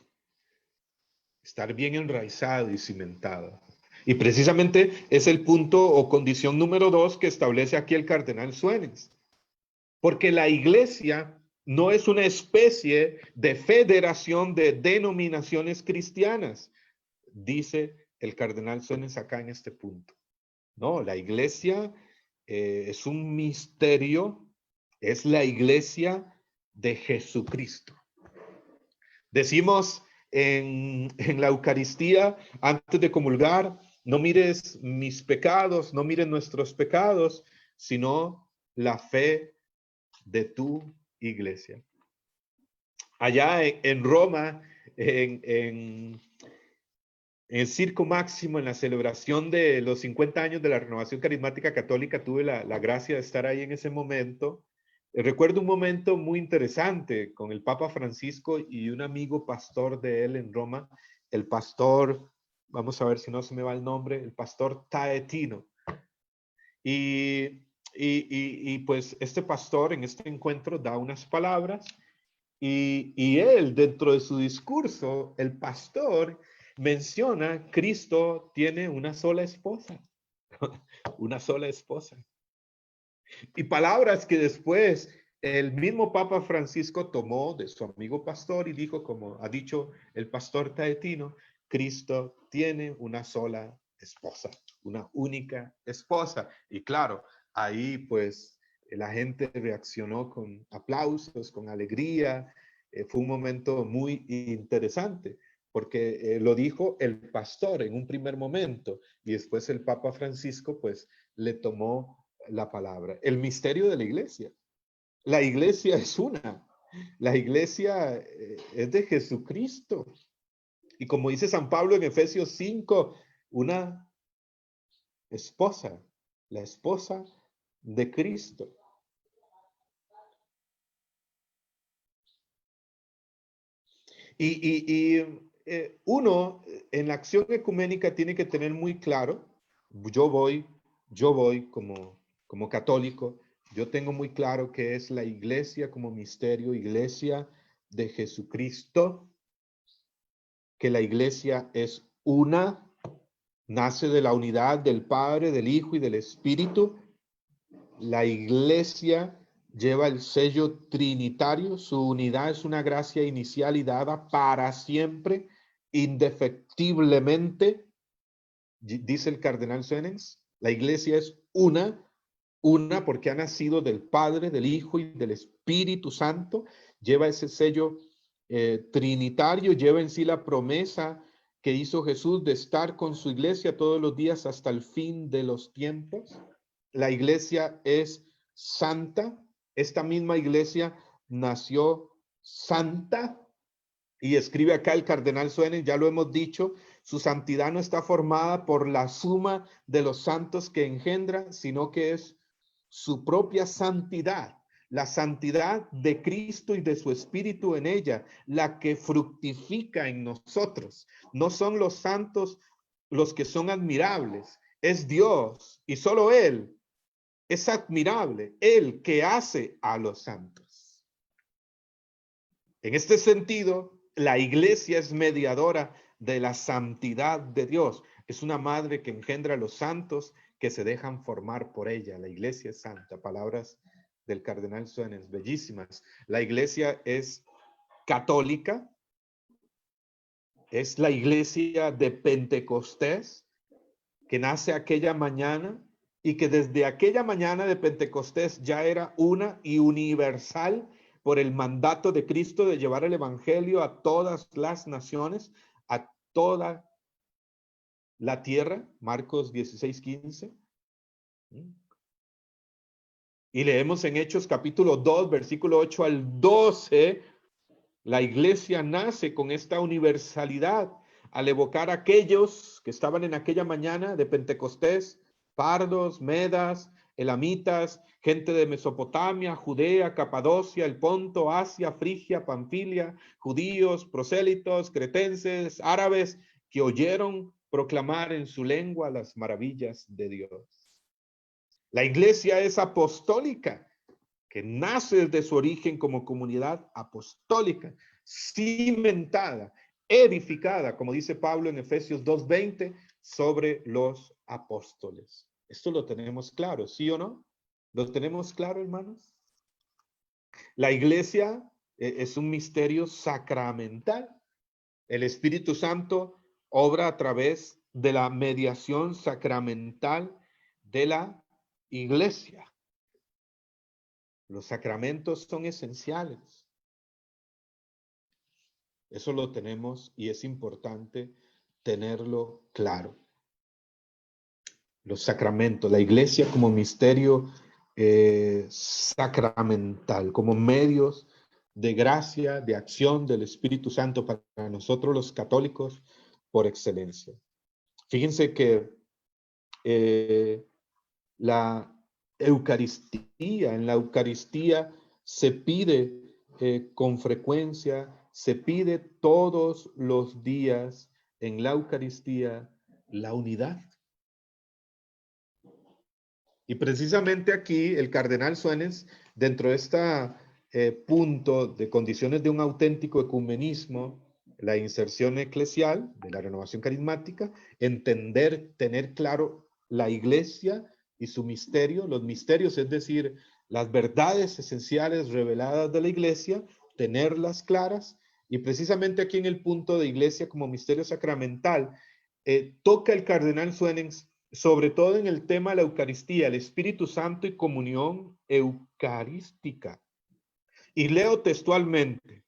estar bien enraizado y cimentado. Y precisamente es el punto o condición número 2 que establece aquí el cardenal Suenens. Porque la iglesia no es una especie de federación de denominaciones cristianas, dice el cardenal Suenens acá en este punto. No, la iglesia es un misterio, es la iglesia de Jesucristo. Decimos en la Eucaristía, antes de comulgar, no mires mis pecados, no mires nuestros pecados, sino la fe de tu iglesia. Allá en Roma, en el Circo Máximo, en la celebración de los 50 años de la Renovación Carismática Católica, tuve la gracia de estar ahí en ese momento. Recuerdo un momento muy interesante con el Papa Francisco y un amigo pastor de él en Roma, el pastor, vamos a ver si no se me va el nombre, el pastor Taetino. Y pues este pastor en este encuentro da unas palabras y él, dentro de su discurso, el pastor menciona Cristo tiene una sola esposa, una sola esposa. Y palabras que después el mismo Papa Francisco tomó de su amigo pastor y dijo, como ha dicho el pastor taetino, Cristo tiene una sola esposa, una única esposa. Y claro, ahí pues la gente reaccionó con aplausos, con alegría. Fue un momento muy interesante porque lo dijo el pastor en un primer momento y después el Papa Francisco pues le tomó la palabra. El misterio de la iglesia. La iglesia es una. La iglesia es de Jesucristo. Y como dice San Pablo en Efesios 5, una esposa, la esposa de Cristo. Uno en la acción ecuménica tiene que tener muy claro, yo voy, yo voy como católico, yo tengo muy claro que es la iglesia como misterio, iglesia de Jesucristo, que la iglesia es una, nace de la unidad del Padre, del Hijo y del Espíritu. La iglesia lleva el sello trinitario, su unidad es una gracia inicial y dada para siempre, indefectiblemente, dice el cardenal Suenens. La iglesia es una porque ha nacido del Padre, del Hijo y del Espíritu Santo, lleva ese sello trinitario, lleva en sí la promesa que hizo Jesús de estar con su iglesia todos los días hasta el fin de los tiempos. La iglesia es santa. Esta misma iglesia nació santa y escribe acá el cardenal Suárez, ya lo hemos dicho, su santidad no está formada por la suma de los santos que engendra, sino que es su propia santidad, la santidad de Cristo y de su Espíritu en ella, la que fructifica en nosotros. No son los santos los que son admirables, es Dios y solo Él es admirable, Él que hace a los santos. En este sentido, la iglesia es mediadora de la santidad de Dios. Es una madre que engendra a los santos que se dejan formar por ella. La iglesia es santa. Palabras del cardenal Suárez, bellísimas. La iglesia es católica. Es la iglesia de Pentecostés que nace aquella mañana y que desde aquella mañana de Pentecostés ya era una y universal por el mandato de Cristo de llevar el evangelio a todas las naciones, a toda la tierra, Marcos 16:15. Y leemos en Hechos capítulo 2, versículo 8 al 12, la iglesia nace con esta universalidad al evocar a aquellos que estaban en aquella mañana de Pentecostés, pardos, medas, elamitas, gente de Mesopotamia, Judea, Capadocia, el Ponto, Asia, Frigia, Panfilia, judíos, prosélitos, cretenses, árabes, que oyeron proclamar en su lengua las maravillas de Dios. La iglesia es apostólica, que nace desde su origen como comunidad apostólica, cimentada, edificada, como dice Pablo en Efesios 2:20, sobre los apóstoles. Esto lo tenemos claro, ¿sí o no? ¿Lo tenemos claro, hermanos? La iglesia es un misterio sacramental. El Espíritu Santo obra a través de la mediación sacramental de la iglesia. Los sacramentos son esenciales. Eso lo tenemos y es importante tenerlo claro. Los sacramentos, la iglesia como misterio sacramental, como medios de gracia, de acción del Espíritu Santo para nosotros los católicos por excelencia. Fíjense que la Eucaristía, en la Eucaristía se pide con frecuencia, se pide todos los días en la Eucaristía la unidad. Y precisamente aquí el cardenal Suárez, dentro de este punto de condiciones de un auténtico ecumenismo, la inserción eclesial de la renovación carismática, entender, tener claro la iglesia y su misterio, los misterios, es decir, las verdades esenciales reveladas de la iglesia, tenerlas claras, y precisamente aquí en el punto de iglesia como misterio sacramental, toca el cardenal Suenens, sobre todo en el tema de la Eucaristía, el Espíritu Santo y comunión eucarística. Y leo textualmente: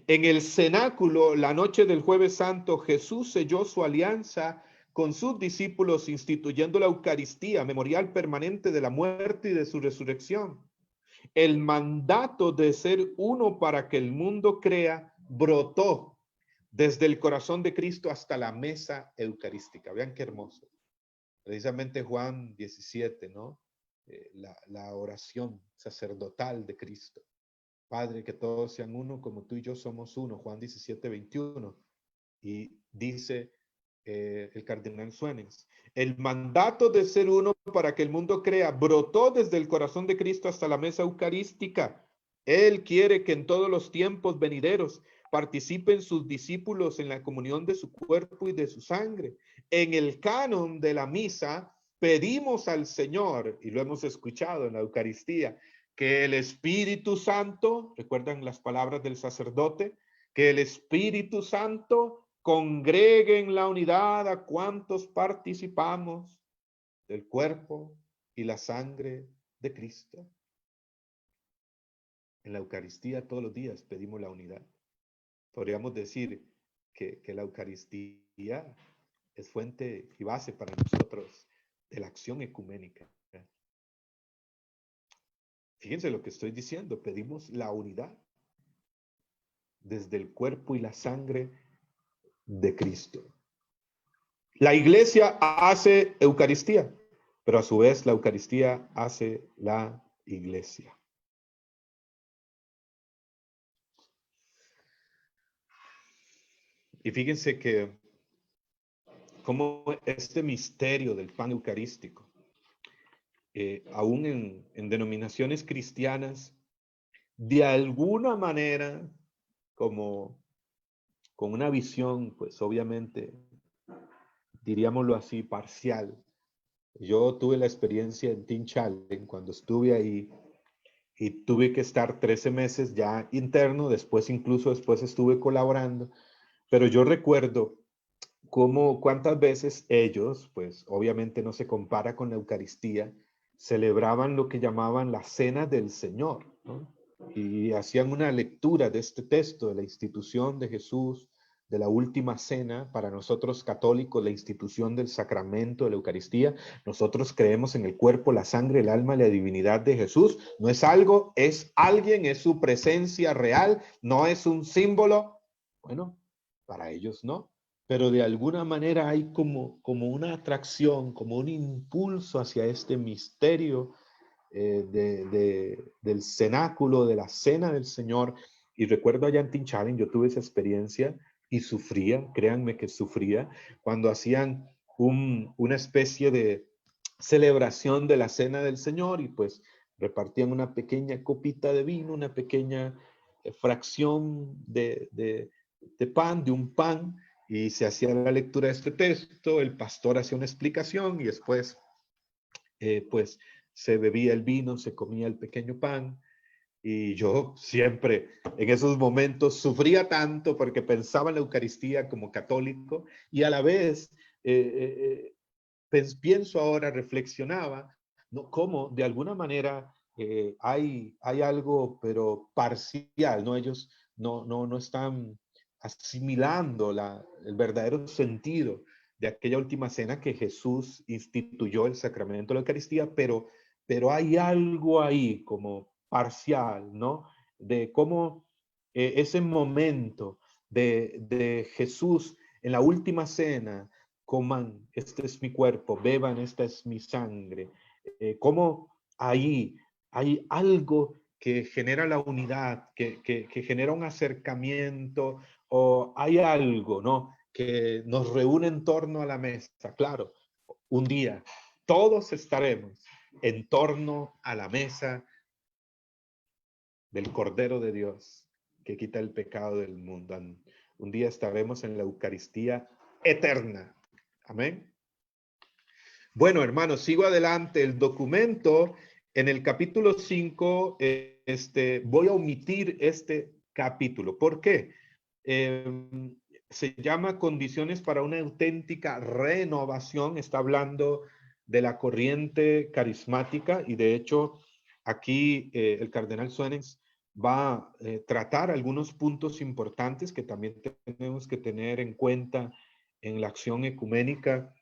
en el cenáculo, la noche del Jueves Santo, Jesús selló su alianza con sus discípulos, instituyendo la Eucaristía, memorial permanente de la muerte y de su resurrección. El mandato de ser uno para que el mundo crea brotó desde el corazón de Cristo hasta la mesa eucarística. Vean qué hermoso. Precisamente Juan 17, ¿no? La oración sacerdotal de Cristo. Padre, que todos sean uno como tú y yo somos uno. Juan 17, 21. Y dice el cardenal Suenens: el mandato de ser uno para que el mundo crea brotó desde el corazón de Cristo hasta la mesa eucarística. Él quiere que en todos los tiempos venideros participen sus discípulos en la comunión de su cuerpo y de su sangre. En el canon de la misa pedimos al Señor, y lo hemos escuchado en la Eucaristía, que el Espíritu Santo, recuerdan las palabras del sacerdote, que el Espíritu Santo congregue en la unidad a cuantos participamos del cuerpo y la sangre de Cristo. En la Eucaristía todos los días pedimos la unidad. Podríamos decir que la Eucaristía es fuente y base para nosotros de la acción ecuménica. Fíjense lo que estoy diciendo, pedimos la unidad desde el cuerpo y la sangre de Cristo. La iglesia hace Eucaristía, pero a su vez la Eucaristía hace la iglesia. Y fíjense que como este misterio del pan eucarístico, aún en denominaciones cristianas, de alguna manera, como con una visión, pues obviamente, diríamoslo así, parcial. Yo tuve la experiencia en Teen Challenge cuando estuve ahí y tuve que estar 13 meses ya interno, después incluso después estuve colaborando, pero yo recuerdo cuántas veces ellos, pues obviamente no se compara con la Eucaristía, celebraban lo que llamaban la Cena del Señor, ¿no? Y hacían una lectura de este texto, de la institución de Jesús, de la última cena. Para nosotros católicos, la institución del sacramento de la Eucaristía. Nosotros creemos en el cuerpo, la sangre, el alma y la divinidad de Jesús. No es algo, es alguien, es su presencia real, no es un símbolo. Bueno, para ellos no. Pero de alguna manera hay como una atracción, como un impulso hacia este misterio del cenáculo, de la cena del Señor. Y recuerdo allá en Teen Challenge, yo tuve esa experiencia y sufría, créanme que sufría, cuando hacían una especie de celebración de la cena del Señor y pues repartían una pequeña copita de vino, una pequeña fracción de pan, de un pan, y se hacía la lectura de este texto, el pastor hacía una explicación y después pues se bebía el vino, se comía el pequeño pan, y yo siempre en esos momentos sufría tanto porque pensaba en la Eucaristía como católico y a la vez pienso ahora, reflexionaba, ¿no? Cómo de alguna manera hay algo pero parcial, ¿no? Ellos no están asimilando el verdadero sentido de aquella última cena que Jesús instituyó el sacramento de la Eucaristía, pero hay algo ahí como parcial, ¿no? De cómo ese momento de Jesús en la última cena, coman, este es mi cuerpo, beban, esta es mi sangre. Cómo ahí hay algo que genera la unidad, que genera un acercamiento, o hay algo, ¿no? Que nos reúne en torno a la mesa. Claro, un día todos estaremos en torno a la mesa del Cordero de Dios. que quita el pecado del mundo. Un día estaremos en la Eucaristía eterna. Amén. Bueno, hermanos, sigo adelante. El documento en el capítulo 5, voy a omitir este capítulo. ¿Por qué? Se llama Condiciones para una auténtica renovación. Está hablando de la corriente carismática y de hecho aquí el cardenal Suárez va a tratar algunos puntos importantes que también tenemos que tener en cuenta en la acción ecuménica,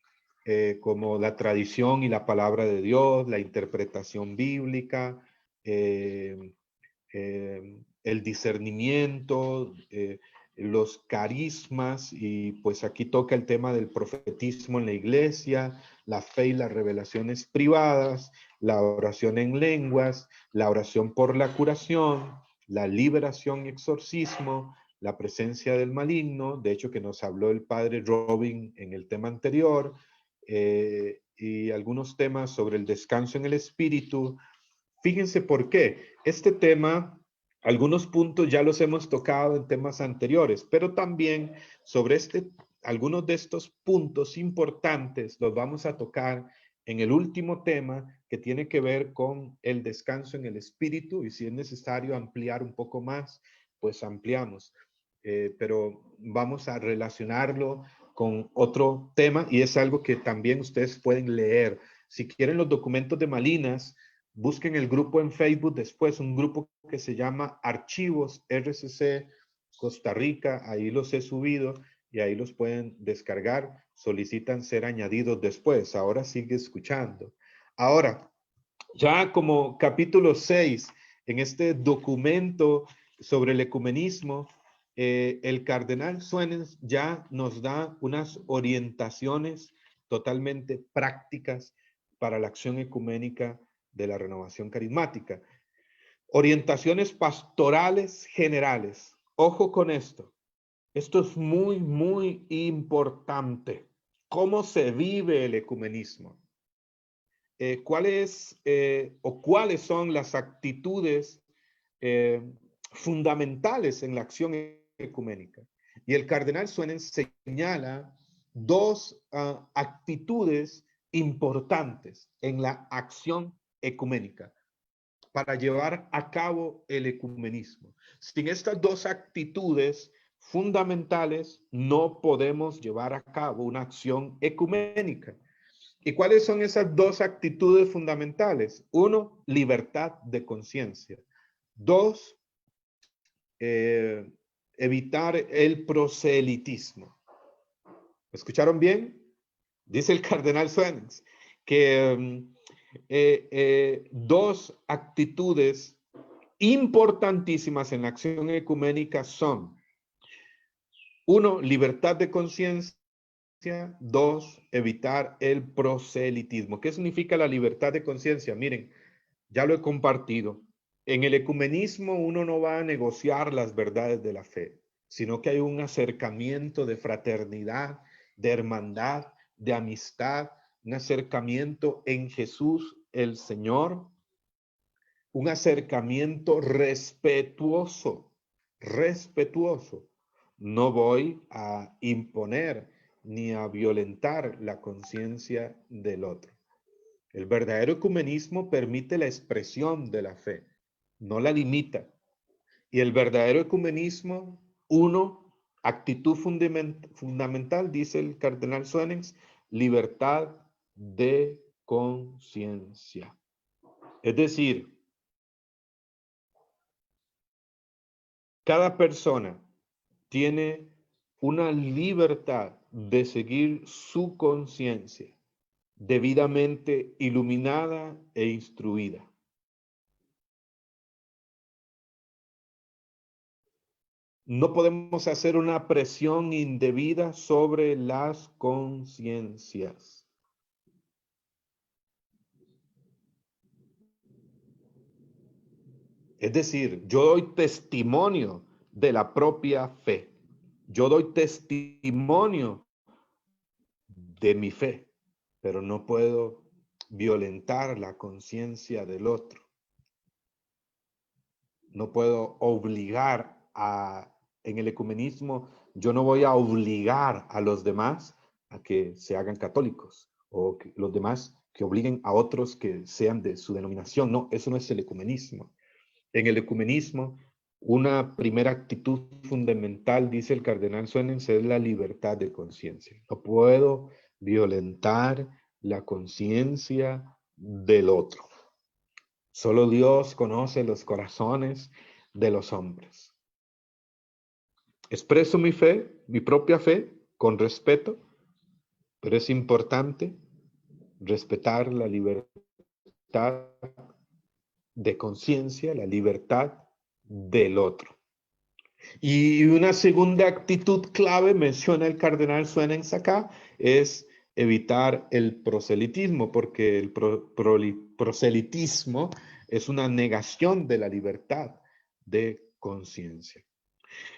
como la tradición y la palabra de Dios, la interpretación bíblica, el discernimiento, los carismas, y pues aquí toca el tema del profetismo en la iglesia, la fe y las revelaciones privadas, la oración en lenguas, la oración por la curación, la liberación y exorcismo, la presencia del maligno, de hecho que nos habló el padre Robin en el tema anterior, y algunos temas sobre el descanso en el espíritu. Fíjense por qué. Este tema, algunos puntos ya los hemos tocado en temas anteriores, pero también sobre algunos de estos puntos importantes los vamos a tocar en el último tema que tiene que ver con el descanso en el espíritu, y si es necesario ampliar un poco más, pues ampliamos. Pero vamos a relacionarlo con otro tema y es algo que también ustedes pueden leer. Si quieren los documentos de Malinas, busquen el grupo en Facebook después, un grupo que se llama Archivos RCC Costa Rica, ahí los he subido y ahí los pueden descargar, solicitan ser añadidos después. Ahora sigue escuchando. Ahora, ya como capítulo 6, en este documento sobre el ecumenismo, el cardenal Suárez ya nos da unas orientaciones totalmente prácticas para la acción ecuménica de la renovación carismática. Orientaciones pastorales generales. Ojo con esto. Esto es muy, muy importante. ¿Cómo se vive el ecumenismo? ¿Cuáles son las actitudes fundamentales en la acción ecuménica? Y el cardenal Suárez señala dos actitudes importantes en la acción ecuménica para llevar a cabo el ecumenismo. Sin estas dos actitudes fundamentales no podemos llevar a cabo una acción ecuménica. ¿Y cuáles son esas dos actitudes fundamentales? Uno, libertad de conciencia. Dos, evitar el proselitismo. ¿Me escucharon bien? Dice el cardenal Suárez que dos actitudes importantísimas en la acción ecuménica son: uno, libertad de conciencia. Dos, evitar el proselitismo. ¿Qué significa la libertad de conciencia? Miren, ya lo he compartido. En el ecumenismo uno no va a negociar las verdades de la fe, sino que hay un acercamiento de fraternidad, de hermandad, de amistad, un acercamiento en Jesús el Señor, un acercamiento respetuoso, respetuoso. No voy a imponer ni a violentar la conciencia del otro. El verdadero ecumenismo permite la expresión de la fe, no la limita. Y el verdadero ecumenismo, uno, actitud fundamental, dice el cardenal Suárez, libertad de conciencia. Es decir, cada persona tiene una libertad de seguir su conciencia, debidamente iluminada e instruida. No podemos hacer una presión indebida sobre las conciencias. Es decir, yo doy testimonio de la propia fe. Yo doy testimonio de mi fe, pero no puedo violentar la conciencia del otro. No puedo obligar en el ecumenismo, yo no voy a obligar a los demás a que se hagan católicos, o que los demás que obliguen a otros que sean de su denominación. No, eso no es el ecumenismo. En el ecumenismo, una primera actitud fundamental, dice el cardenal Suenens, es la libertad de conciencia. No puedo violentar la conciencia del otro. Solo Dios conoce los corazones de los hombres. Expreso mi fe, mi propia fe, con respeto, pero es importante respetar la libertad de conciencia, la libertad del otro. Y una segunda actitud clave, menciona el cardenal Suenens acá, es evitar el proselitismo, porque el proselitismo es una negación de la libertad de conciencia.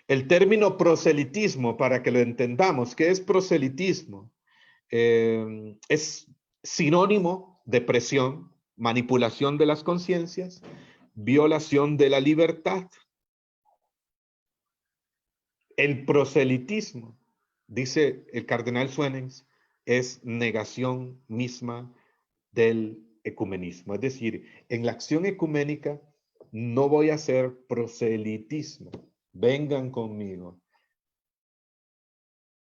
El término proselitismo, para que lo entendamos, ¿qué es proselitismo? Es sinónimo de presión, manipulación de las conciencias, violación de la libertad. El proselitismo, dice el cardenal Suenens, es negación misma del ecumenismo. Es decir, en la acción ecuménica no voy a hacer proselitismo. Vengan conmigo.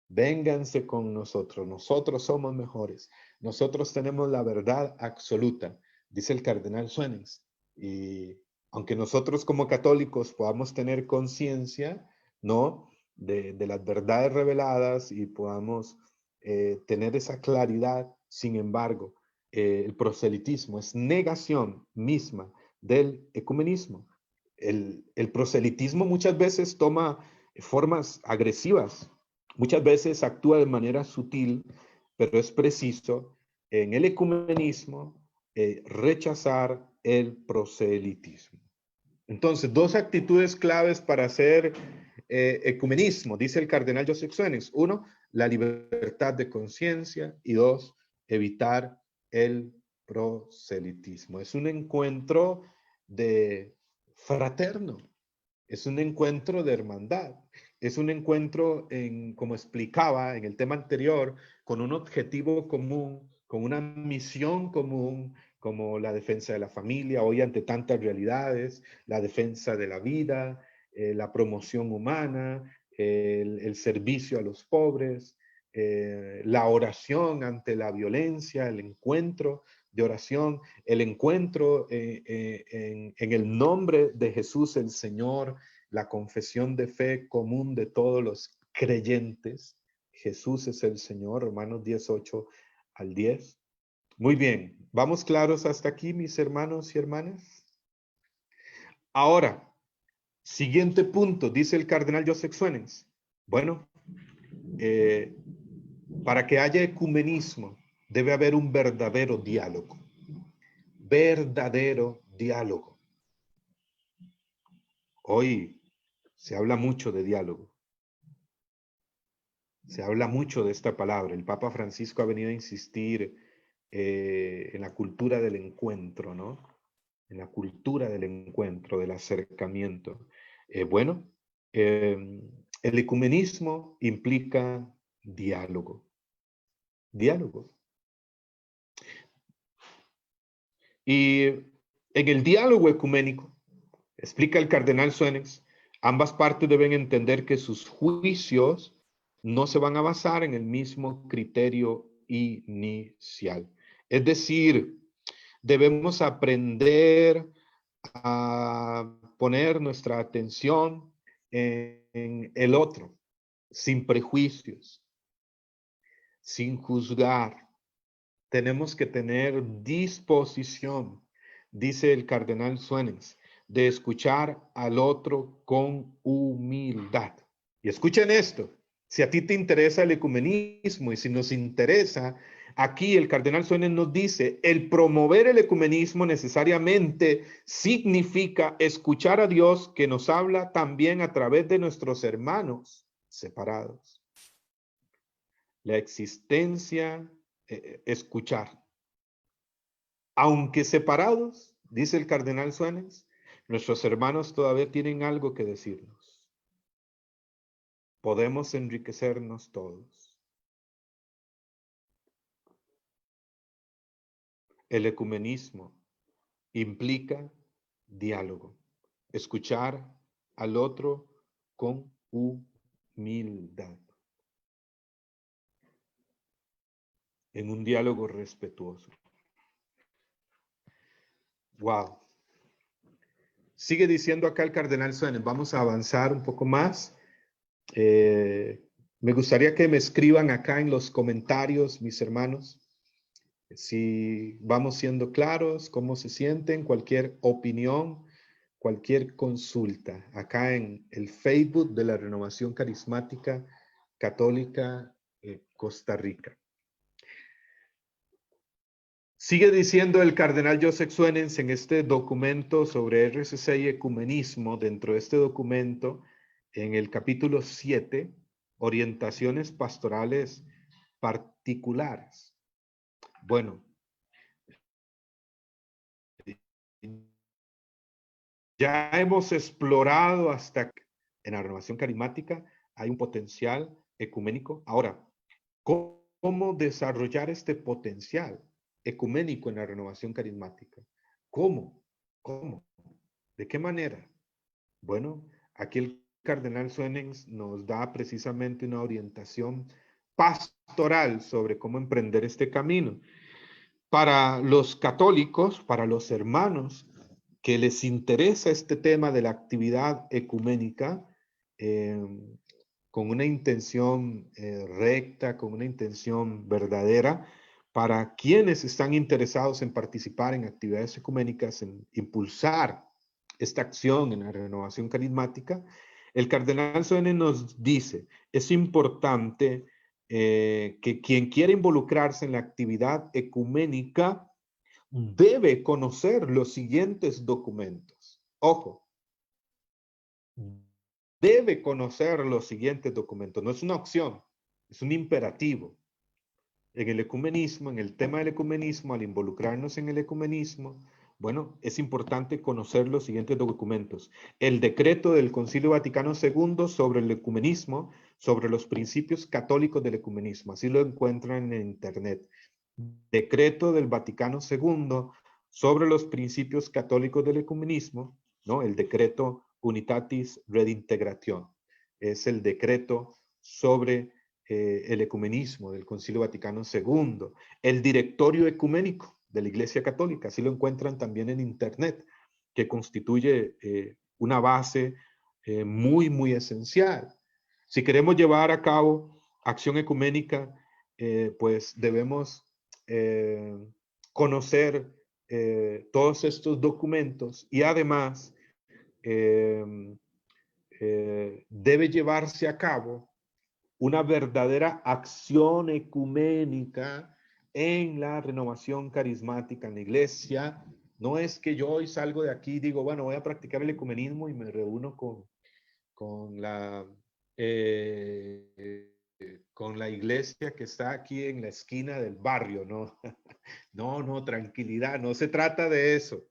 Vénganse con nosotros. Nosotros somos mejores. Nosotros tenemos la verdad absoluta, dice el cardenal Suenens. Y aunque nosotros como católicos podamos tener conciencia, ¿no?, de las verdades reveladas y podamos tener esa claridad, sin embargo, el proselitismo es negación misma del ecumenismo. El proselitismo muchas veces toma formas agresivas, muchas veces actúa de manera sutil, pero es preciso en el ecumenismo rechazar el proselitismo. Entonces, dos actitudes claves para hacer ecumenismo, dice el cardenal Joseph Suenens. Uno, la libertad de conciencia, y dos, evitar el proselitismo. Es un encuentro de fraterno, es un encuentro de hermandad, es un encuentro, como explicaba en el tema anterior, con un objetivo común, con una misión común, como la defensa de la familia, hoy ante tantas realidades, la defensa de la vida, la promoción humana, el servicio a los pobres, la oración ante la violencia, el encuentro de oración, el encuentro en el nombre de Jesús el Señor, la confesión de fe común de todos los creyentes. Jesús es el Señor, Romanos 18 al 10. Muy bien, ¿vamos claros hasta aquí, mis hermanos y hermanas? Ahora, siguiente punto, dice el cardenal Joseph Suenens. Bueno, para que haya ecumenismo, debe haber un verdadero diálogo. Verdadero diálogo. Hoy se habla mucho de diálogo. Se habla mucho de esta palabra. El Papa Francisco ha venido a insistir en la cultura del encuentro, ¿no? En la cultura del encuentro, del acercamiento. Bueno, el ecumenismo implica diálogo. Diálogo. Y en el diálogo ecuménico, explica el cardenal Suenens, ambas partes deben entender que sus juicios no se van a basar en el mismo criterio inicial. Es decir, debemos aprender a poner nuestra atención en el otro, sin prejuicios, sin juzgar. Tenemos que tener disposición, dice el cardenal Suenens, de escuchar al otro con humildad. Y escuchen esto, si a ti te interesa el ecumenismo y si nos interesa, aquí el cardenal Suenens nos dice, el promover el ecumenismo necesariamente significa escuchar a Dios que nos habla también a través de nuestros hermanos separados. La existencia, escuchar. Aunque separados, dice el cardenal Suenens, nuestros hermanos todavía tienen algo que decirnos. podemos enriquecernos todos. El ecumenismo implica diálogo, escuchar al otro con humildad, en un diálogo respetuoso. Wow. Sigue diciendo acá el cardenal Suárez, vamos a avanzar un poco más. Me gustaría que me escriban acá en los comentarios, mis hermanos, si vamos siendo claros, cómo se sienten, cualquier opinión, cualquier consulta, acá en el Facebook de la Renovación Carismática Católica Costa Rica. Sigue diciendo el cardenal Joseph Suenens en este documento sobre RCC y ecumenismo, dentro de este documento, en el capítulo 7, orientaciones pastorales particulares. Bueno, ya hemos explorado hasta en la renovación carismática hay un potencial ecuménico. Ahora, ¿cómo desarrollar este potencial ecuménico en la renovación carismática? ¿Cómo? ¿Cómo? ¿De qué manera? Bueno, aquí el cardenal Suenens nos da precisamente una orientación pastoral sobre cómo emprender este camino. Para los católicos, para los hermanos que les interesa este tema de la actividad ecuménica, con una intención recta, con una intención verdadera, para quienes están interesados en participar en actividades ecuménicas, en impulsar esta acción en la renovación carismática, el cardenal Suene nos dice, es importante que quien quiera involucrarse en la actividad ecuménica debe conocer los siguientes documentos. Ojo, debe conocer los siguientes documentos. No es una opción, es un imperativo. En el ecumenismo, en el tema del ecumenismo, al involucrarnos en el ecumenismo, bueno, es importante conocer los siguientes documentos. El decreto del Concilio Vaticano II sobre el ecumenismo, sobre los principios católicos del ecumenismo. Así lo encuentran en internet. Decreto del Vaticano II sobre los principios católicos del ecumenismo, ¿no? El decreto Unitatis Redintegration. Es el decreto sobre el ecumenismo del Concilio Vaticano II. El directorio ecuménico de la Iglesia Católica, así lo encuentran también en internet, que constituye una base muy, muy esencial. Si queremos llevar a cabo acción ecuménica, pues debemos conocer todos estos documentos y además debe llevarse a cabo una verdadera acción ecuménica en la renovación carismática en la iglesia. No es que yo hoy salgo de aquí y digo, bueno, voy a practicar el ecumenismo y me reúno con la con la iglesia que está aquí en la esquina del barrio, ¿no? No, no, tranquilidad, no se trata de eso,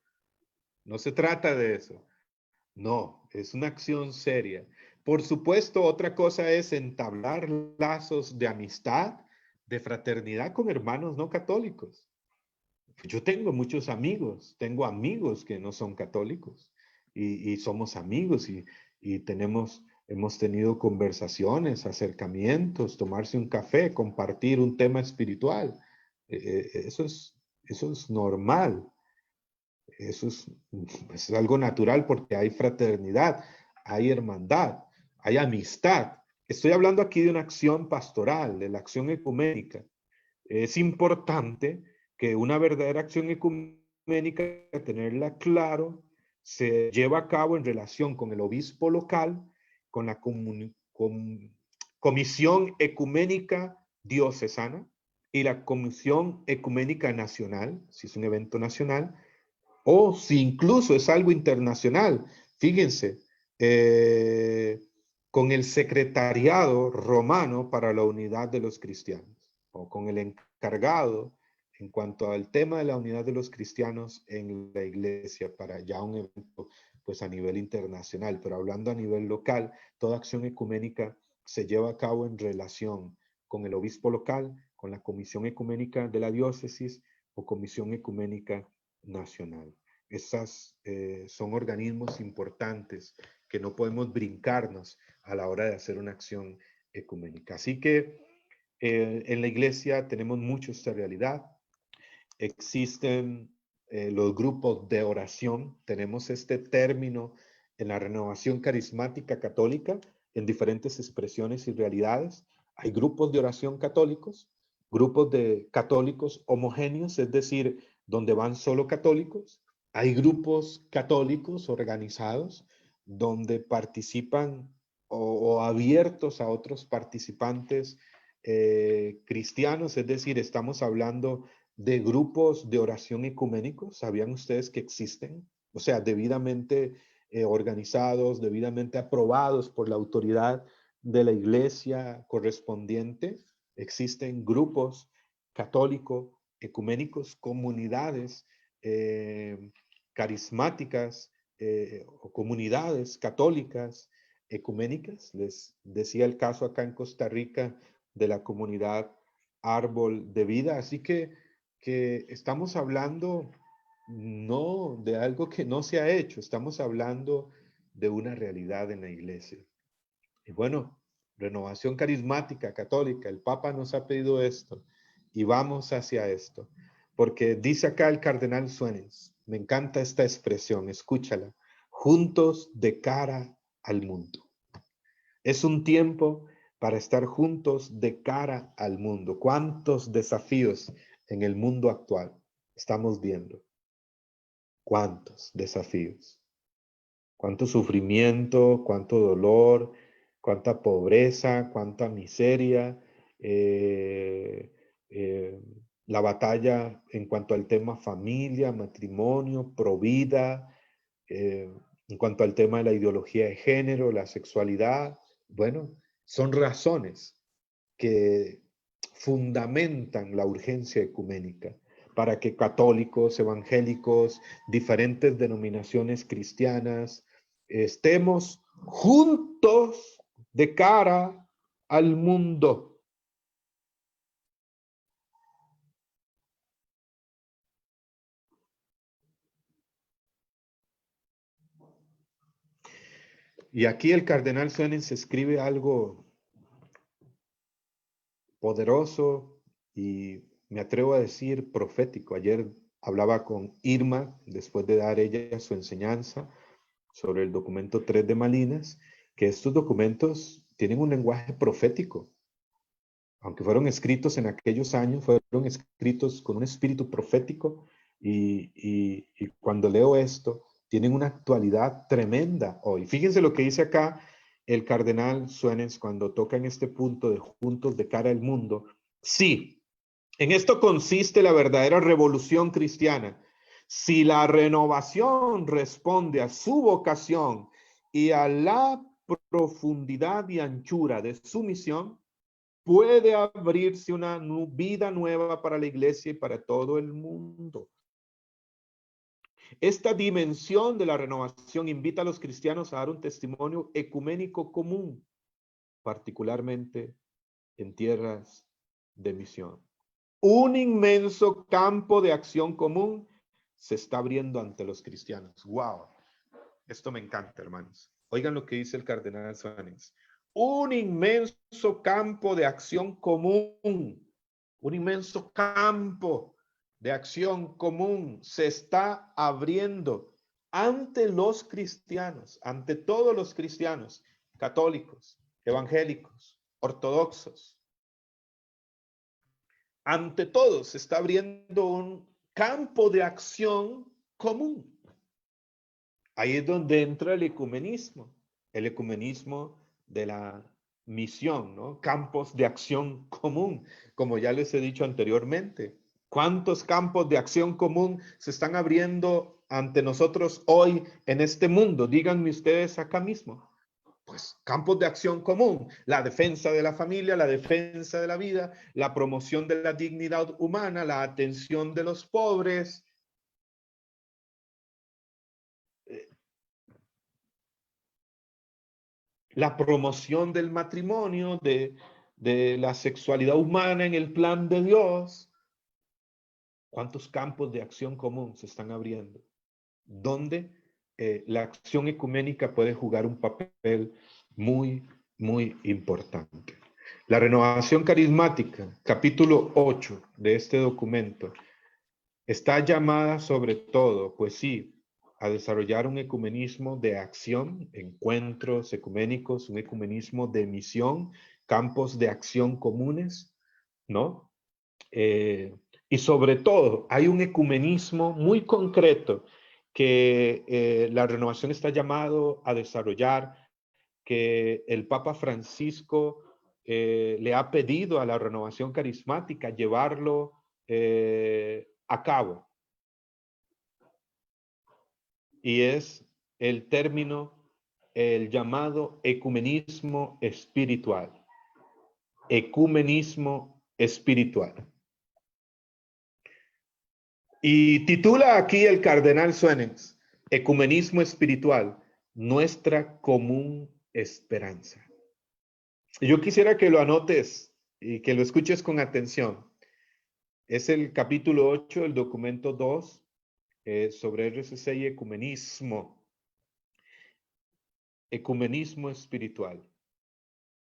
no se trata de eso. No, es una acción seria. Por supuesto, otra cosa es entablar lazos de amistad, de fraternidad con hermanos no católicos. Yo tengo muchos amigos, tengo amigos que no son católicos y somos amigos y hemos tenido conversaciones, acercamientos, tomarse un café, compartir un tema espiritual. Eso es normal. Eso es algo natural porque hay fraternidad, hay hermandad, hay amistad. Estoy hablando aquí de una acción pastoral, de la acción ecuménica. Es importante que una verdadera acción ecuménica, tenerla claro, se lleva a cabo en relación con el obispo local, con la Comisión Ecuménica Diocesana y la Comisión Ecuménica Nacional, si es un evento nacional, o si incluso es algo internacional. Fíjense, con el Secretariado Romano para la Unidad de los Cristianos, o con el encargado en cuanto al tema de la unidad de los cristianos en la iglesia para ya un evento pues a nivel internacional, pero hablando a nivel local, toda acción ecuménica se lleva a cabo en relación con el obispo local, con la comisión ecuménica de la diócesis o comisión ecuménica nacional. Esas son organismos importantes que no podemos brincarnos a la hora de hacer una acción ecuménica. Así que en la iglesia tenemos mucho esta realidad. Existen los grupos de oración. Tenemos este término en la renovación carismática católica en diferentes expresiones y realidades. Hay grupos de oración católicos, grupos de católicos homogéneos, es decir, donde van solo católicos. Hay grupos católicos organizados donde participan o abiertos a otros participantes cristianos, es decir, estamos hablando de grupos de oración ecuménicos. ¿Sabían ustedes que existen? O sea, debidamente organizados, debidamente aprobados por la autoridad de la iglesia correspondiente. Existen grupos católicos, ecuménicos, comunidades carismáticas o comunidades católicas ecuménicas. Les decía el caso acá en Costa Rica de la comunidad Árbol de Vida. Así que estamos hablando no de algo que no se ha hecho, estamos hablando de una realidad en la iglesia. Y bueno, renovación carismática católica, el Papa nos ha pedido esto y vamos hacia esto, porque dice acá el cardenal Suárez, me encanta esta expresión, escúchala, juntos de cara al mundo. Es un tiempo para estar juntos de cara al mundo. ¿Cuántos desafíos en el mundo actual estamos viendo? ¿Cuántos desafíos? ¿Cuánto sufrimiento? ¿Cuánto dolor? ¿Cuánta pobreza? ¿Cuánta miseria? Eh, eh, la batalla en cuanto al tema familia, matrimonio, provida, en cuanto al tema de la ideología de género, la sexualidad. Bueno, son razones que fundamentan la urgencia ecuménica para que católicos, evangélicos, diferentes denominaciones cristianas, estemos juntos de cara al mundo. Y aquí el cardenal Suárez escribe algo poderoso y me atrevo a decir profético. Ayer hablaba con Irma, después de dar ella su enseñanza sobre el documento 3 de Malinas, que estos documentos tienen un lenguaje profético. Aunque fueron escritos en aquellos años, fueron escritos con un espíritu profético y cuando leo esto, tienen una actualidad tremenda hoy. Fíjense lo que dice acá el cardenal Suárez cuando toca en este punto de juntos de cara al mundo. Sí, en esto consiste la verdadera revolución cristiana. Si la renovación responde a su vocación y a la profundidad y anchura de su misión, puede abrirse una vida nueva para la iglesia y para todo el mundo. Esta dimensión de la renovación invita a los cristianos a dar un testimonio ecuménico común, particularmente en tierras de misión. Un inmenso campo de acción común se está abriendo ante los cristianos. ¡Wow! Esto me encanta, hermanos. Oigan lo que dice el cardenal Suárez. Un inmenso campo de acción común, un inmenso campo de acción común se está abriendo ante los cristianos, ante todos los cristianos, católicos, evangélicos, ortodoxos. Ante todos se está abriendo un campo de acción común. Ahí es donde entra el ecumenismo de la misión, ¿no? Campos de acción común, como ya les he dicho anteriormente. ¿Cuántos campos de acción común se están abriendo ante nosotros hoy en este mundo? Díganme ustedes acá mismo. Pues campos de acción común, la defensa de la familia, la defensa de la vida, la promoción de la dignidad humana, la atención de los pobres, la promoción del matrimonio, de la sexualidad humana en el plan de Dios. ¿Cuántos campos de acción común se están abriendo? Donde la acción ecuménica puede jugar un papel muy, muy importante. La renovación carismática, capítulo 8 de este documento, está llamada sobre todo, pues sí, a desarrollar un ecumenismo de acción, encuentros ecuménicos, un ecumenismo de misión, campos de acción comunes, ¿no? Y sobre todo, hay un ecumenismo muy concreto que la renovación está llamado a desarrollar, que el Papa Francisco le ha pedido a la renovación carismática llevarlo a cabo. Y es el término, el llamado ecumenismo espiritual. Ecumenismo espiritual. Y titula aquí el cardenal Suenens, Ecumenismo espiritual, nuestra común esperanza. Yo quisiera que lo anotes y que lo escuches con atención. Es el capítulo 8 del documento 2 sobre RCC y ecumenismo. Ecumenismo espiritual.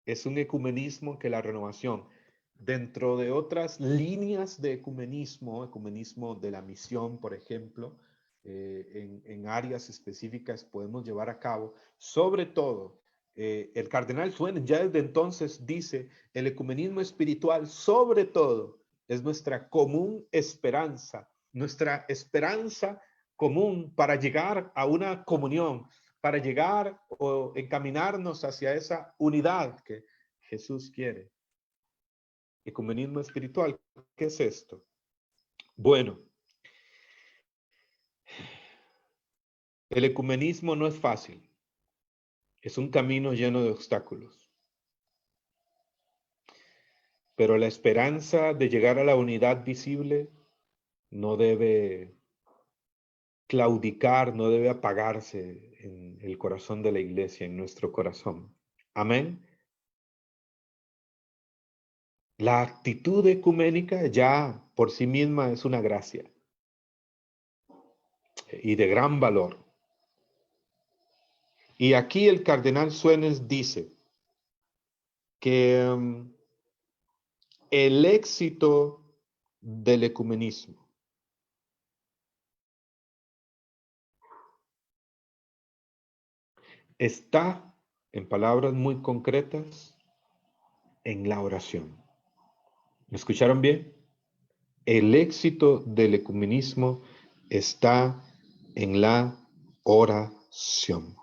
Es un ecumenismo que la renovación, dentro de otras líneas de ecumenismo, ecumenismo de la misión, por ejemplo, en áreas específicas podemos llevar a cabo, sobre todo, el cardenal Suenens ya desde entonces dice, el ecumenismo espiritual, sobre todo, es nuestra común esperanza, nuestra esperanza común para llegar a una comunión, para llegar o encaminarnos hacia esa unidad que Jesús quiere. Ecumenismo espiritual, ¿qué es esto? Bueno, el ecumenismo no es fácil, es un camino lleno de obstáculos, pero la esperanza de llegar a la unidad visible no debe claudicar, no debe apagarse en el corazón de la iglesia, en nuestro corazón. Amén. La actitud ecuménica ya por sí misma es una gracia y de gran valor. Y aquí el cardenal Suenens dice que el éxito del ecumenismo está, en palabras muy concretas, en la oración. ¿Me escucharon bien? El éxito del ecumenismo está en la oración.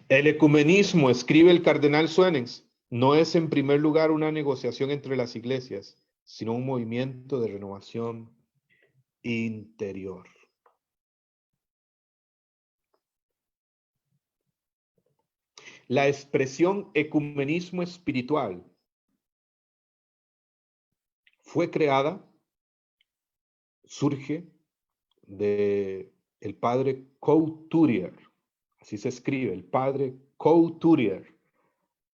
El ecumenismo, escribe el cardenal Suenens, no es en primer lugar una negociación entre las iglesias, sino un movimiento de renovación interior. La expresión ecumenismo espiritual fue creada, surge de el padre Couturier, así se escribe, el padre Couturier,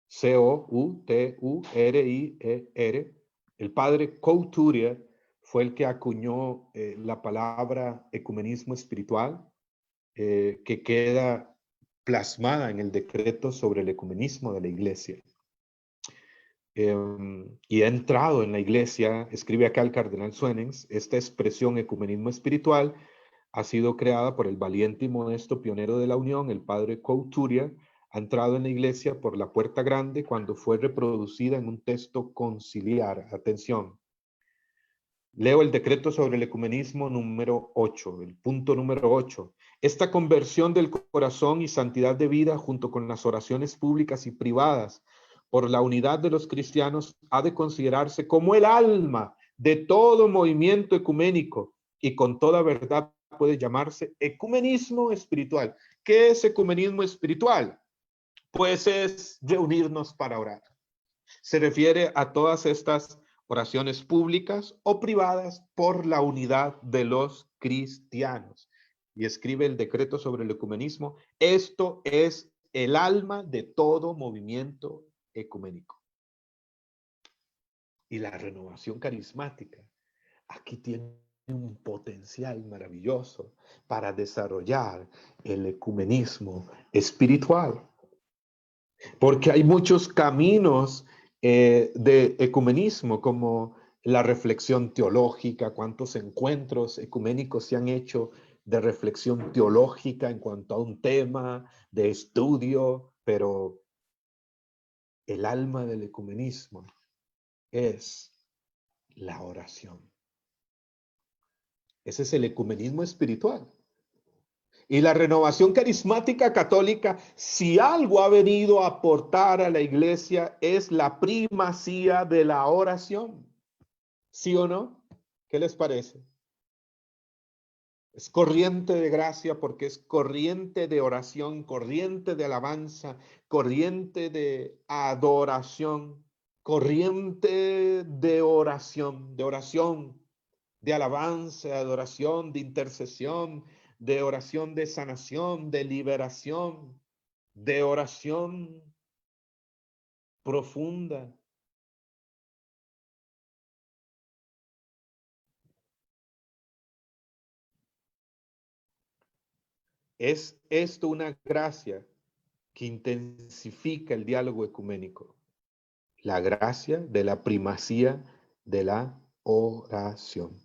C-O-U-T-U-R-I-E-R. El padre Couturier fue el que acuñó la palabra ecumenismo espiritual, que queda plasmada en el decreto sobre el ecumenismo de la iglesia. Y ha entrado en la iglesia, escribe acá el cardenal Suenens, esta expresión ecumenismo espiritual ha sido creada por el valiente y modesto pionero de la unión, el padre Couturier, ha entrado en la iglesia por la puerta grande cuando fue reproducida en un texto conciliar. Atención, leo el decreto sobre el ecumenismo número 8, el punto número 8. Esta conversión del corazón y santidad de vida junto con las oraciones públicas y privadas por la unidad de los cristianos ha de considerarse como el alma de todo movimiento ecuménico y con toda verdad puede llamarse ecumenismo espiritual. ¿Qué es ecumenismo espiritual? Pues es reunirnos para orar. Se refiere a todas estas oraciones públicas o privadas por la unidad de los cristianos. Y escribe el decreto sobre el ecumenismo. Esto es el alma de todo movimiento ecuménico. Y la renovación carismática aquí tiene un potencial maravilloso para desarrollar el ecumenismo espiritual. Porque hay muchos caminos de ecumenismo, como la reflexión teológica, cuántos encuentros ecuménicos se han hecho de reflexión teológica en cuanto a un tema de estudio, pero el alma del ecumenismo es la oración. Ese es el ecumenismo espiritual. Y la renovación carismática católica, si algo ha venido a aportar a la iglesia, es la primacía de la oración. ¿Sí o no? ¿Qué les parece? Es corriente de gracia porque es corriente de oración, corriente de alabanza, corriente de adoración, corriente de oración, de alabanza, de adoración, de intercesión, de oración de sanación, de liberación, de oración profunda. Es esto una gracia que intensifica el diálogo ecuménico. La gracia de la primacía de la oración.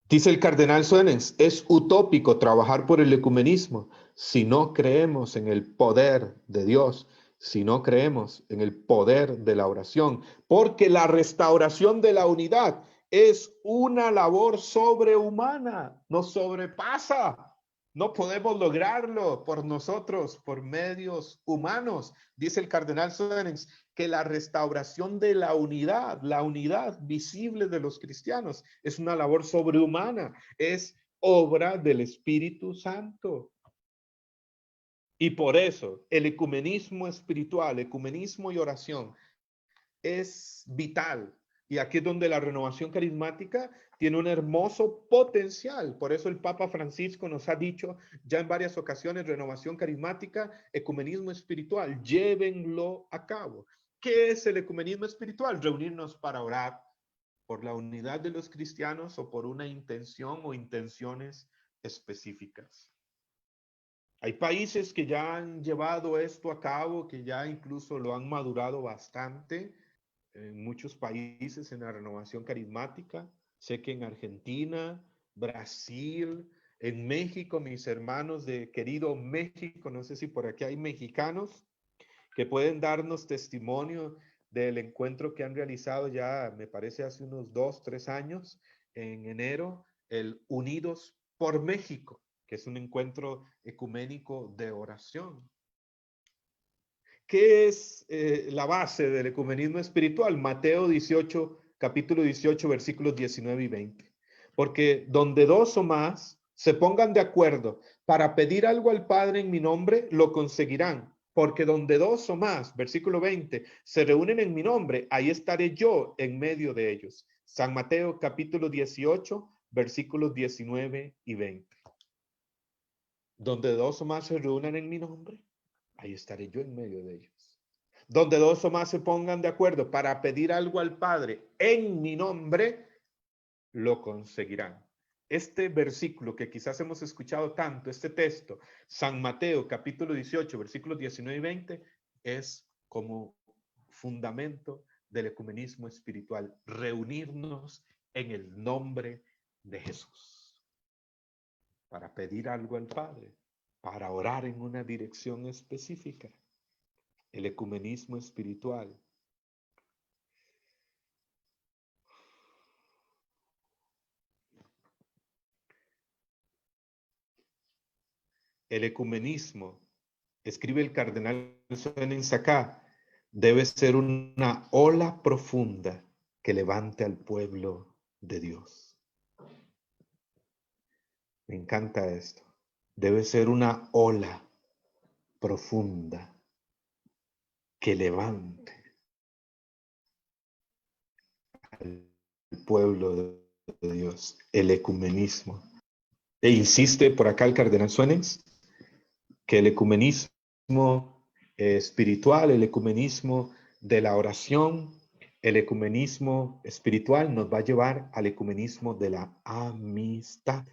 Dice el cardenal Suenens, es utópico trabajar por el ecumenismo si no creemos en el poder de Dios, si no creemos en el poder de la oración, porque la restauración de la unidad es una labor sobrehumana, nos sobrepasa. No podemos lograrlo por nosotros, por medios humanos. Dice el cardenal Suenens que la restauración de la unidad visible de los cristianos, es una labor sobrehumana, es obra del Espíritu Santo. Y por eso el ecumenismo espiritual, ecumenismo y oración es vital. Y aquí es donde la renovación carismática tiene un hermoso potencial. Por eso el Papa Francisco nos ha dicho ya en varias ocasiones, renovación carismática, ecumenismo espiritual, llévenlo a cabo. ¿Qué es el ecumenismo espiritual? Reunirnos para orar por la unidad de los cristianos o por una intención o intenciones específicas. Hay países que ya han llevado esto a cabo, que ya incluso lo han madurado bastante. En muchos países en la renovación carismática. Sé que en Argentina, Brasil, en México, mis hermanos de querido México, no sé si por aquí hay mexicanos que pueden darnos testimonio del encuentro que han realizado ya, me parece, hace unos 2, 3 años, en enero, el Unidos por México, que es un encuentro ecuménico de oración. ¿Qué es la base del ecumenismo espiritual? Mateo 18, capítulo 18, versículos 19 y 20. Porque donde dos o más se pongan de acuerdo para pedir algo al Padre en mi nombre, lo conseguirán. Porque donde dos o más, versículo 20, se reúnen en mi nombre, ahí estaré yo en medio de ellos. San Mateo capítulo 18, versículos 19 y 20. Donde dos o más se reúnan en mi nombre, ahí estaré yo en medio de ellos. Donde dos o más se pongan de acuerdo para pedir algo al Padre en mi nombre, lo conseguirán. Este versículo que quizás hemos escuchado tanto, este texto, San Mateo capítulo 18, versículos 19 y 20, es como fundamento del ecumenismo espiritual, reunirnos en el nombre de Jesús para pedir algo al Padre, para orar en una dirección específica. El ecumenismo espiritual. El ecumenismo, escribe el cardenal Suenens acá, debe ser una ola profunda que levante al pueblo de Dios. Me encanta esto. Debe ser una ola profunda que levante al pueblo de Dios. El ecumenismo. E insiste por acá el cardenal Suenens, que el ecumenismo espiritual, el ecumenismo de la oración, el ecumenismo espiritual nos va a llevar al ecumenismo de la amistad,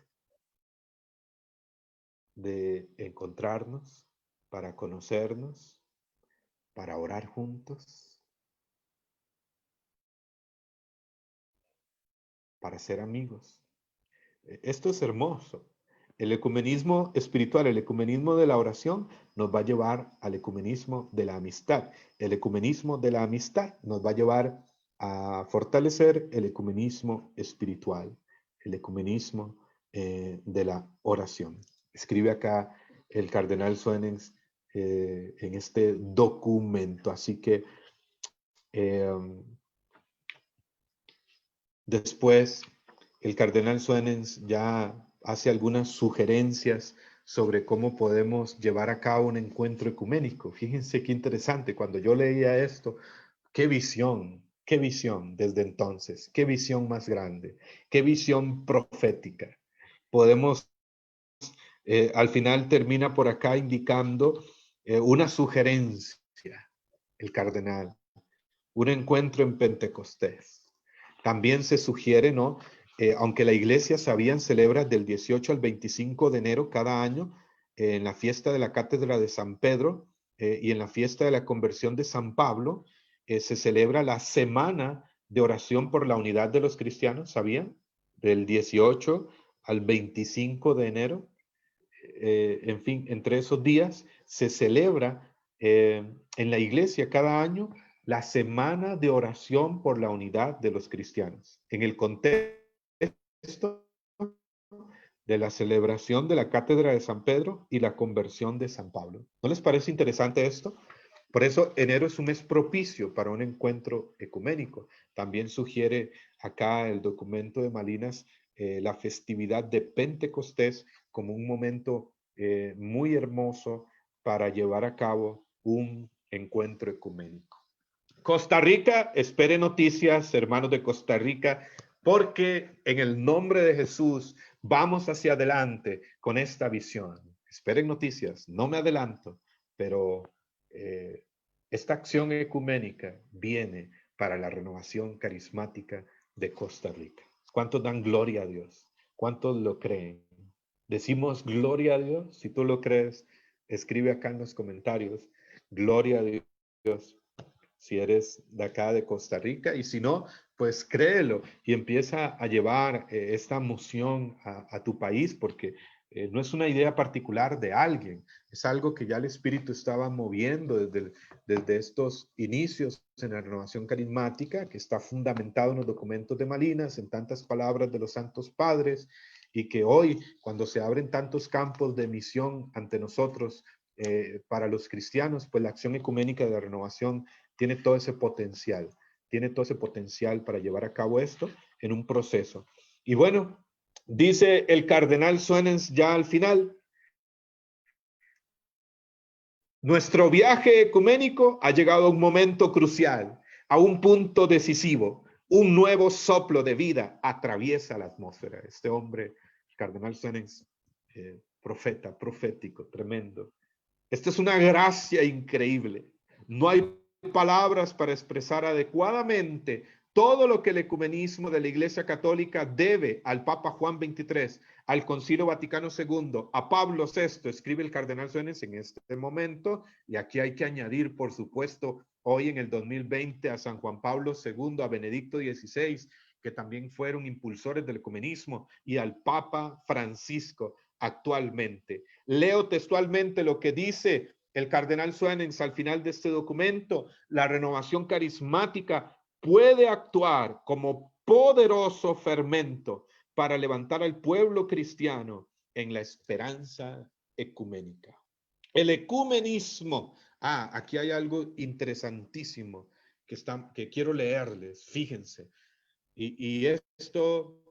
de encontrarnos para conocernos, para orar juntos, para ser amigos. Esto es hermoso. El ecumenismo espiritual, el ecumenismo de la oración nos va a llevar al ecumenismo de la amistad. El ecumenismo de la amistad nos va a llevar a fortalecer el ecumenismo espiritual, el ecumenismo de la oración. Escribe acá el cardenal Suenens en este documento. Así que eh, después, el cardenal Suenens ya hace algunas sugerencias sobre cómo podemos llevar a cabo un encuentro ecuménico. Fíjense qué interesante, cuando yo leía esto, qué visión desde entonces, qué visión más grande, qué visión profética. Podemos, al final termina por acá indicando una sugerencia, el cardenal, un encuentro en Pentecostés. También se sugiere, ¿no? Aunque la iglesia sabían celebra del 18 al 25 de enero cada año, en la fiesta de la Cátedra de San Pedro y en la fiesta de la conversión de San Pablo, se celebra la semana de oración por la unidad de los cristianos, ¿sabían? Del 18 al 25 de enero. En fin, entre esos días se celebra en la iglesia cada año la semana de oración por la unidad de los cristianos, en el contexto de la celebración de la Cátedra de San Pedro y la conversión de San Pablo. ¿No les parece interesante esto? Por eso enero es un mes propicio para un encuentro ecuménico. También sugiere acá el documento de Malinas la festividad de Pentecostés como un momento muy hermoso para llevar a cabo un encuentro ecuménico. Costa Rica, espere noticias, hermanos de Costa Rica, porque en el nombre de Jesús vamos hacia adelante con esta visión. Esperen noticias, no me adelanto, pero esta acción ecuménica viene para la renovación carismática de Costa Rica. ¿Cuántos dan gloria a Dios? ¿Cuántos lo creen? Decimos gloria a Dios. Si tú lo crees, escribe acá en los comentarios. Gloria a Dios si eres de acá de Costa Rica, y si no, pues créelo y empieza a llevar esta emoción a tu país, porque no es una idea particular de alguien, es algo que ya el Espíritu estaba moviendo desde estos inicios en la renovación carismática, que está fundamentado en los documentos de Malinas, en tantas palabras de los santos padres, y que hoy, cuando se abren tantos campos de misión ante nosotros, para los cristianos, pues la acción ecuménica de la renovación tiene todo ese potencial para llevar a cabo esto en un proceso. Y bueno, dice el cardenal Suenens ya al final, nuestro viaje ecuménico ha llegado a un momento crucial, a un punto decisivo. Un nuevo soplo de vida atraviesa la atmósfera. Este hombre, el cardenal Suenens, profeta, profético, tremendo. Esta es una gracia increíble. No hay palabras para expresar adecuadamente todo lo que el ecumenismo de la Iglesia Católica debe al Papa Juan XXIII, al Concilio Vaticano II, a Pablo VI, escribe el cardenal Suenens en este momento, y aquí hay que añadir, por supuesto, hoy en el 2020 a San Juan Pablo II, a Benedicto XVI, que también fueron impulsores del ecumenismo, y al Papa Francisco actualmente. Leo textualmente lo que dice el cardenal Suenens al final de este documento: la renovación carismática puede actuar como poderoso fermento para levantar al pueblo cristiano en la esperanza ecuménica. El ecumenismo. Aquí hay algo interesantísimo que quiero leerles. Fíjense. Y esto,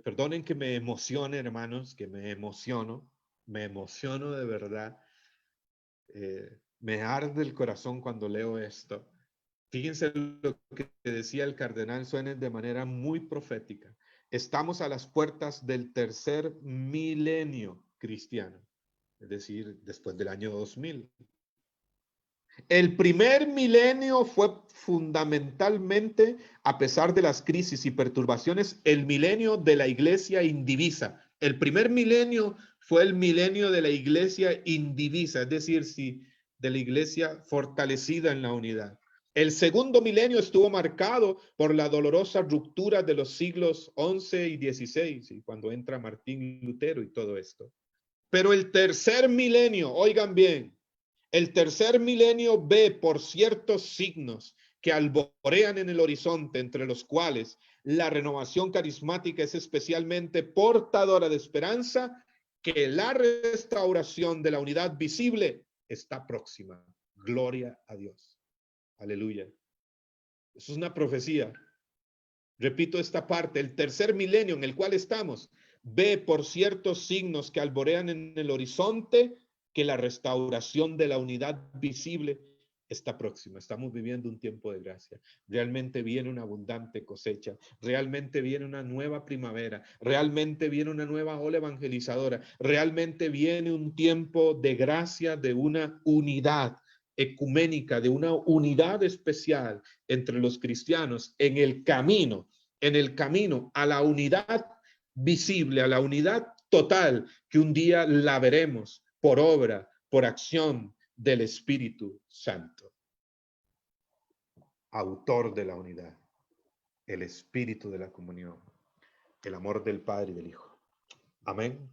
perdonen que me emocione, hermanos, que me emociono de verdad. Me arde el corazón cuando leo esto. Fíjense lo que decía el cardenal Suárez de manera muy profética. Estamos a las puertas del tercer milenio cristiano. es decir, después del año 2000. El primer milenio fue fundamentalmente, a pesar de las crisis y perturbaciones, el milenio de la iglesia indivisa. El primer milenio fue el milenio de la iglesia indivisa, es decir, sí, de la iglesia fortalecida en la unidad. El segundo milenio estuvo marcado por la dolorosa ruptura de los siglos XI y XVI, y cuando entra Martín Lutero y todo esto. Pero el tercer milenio, oigan bien, el tercer milenio ve por ciertos signos que alborean en el horizonte, entre los cuales la renovación carismática es especialmente portadora de esperanza, que la restauración de la unidad visible está próxima. Gloria a Dios. Aleluya. Eso es una profecía. Repito esta parte, el tercer milenio en el cual estamos ve por ciertos signos que alborean en el horizonte que la restauración de la unidad visible está próxima. Estamos viviendo un tiempo de gracia. Realmente viene una abundante cosecha. Realmente viene una nueva primavera. Realmente viene una nueva ola evangelizadora. Realmente viene un tiempo de gracia, de una unidad ecuménica, de una unidad especial entre los cristianos en el camino a la unidad visible, a la unidad total, que un día la veremos por obra, por acción del Espíritu Santo. Autor de la unidad, el Espíritu de la comunión, el amor del Padre y del Hijo. Amén.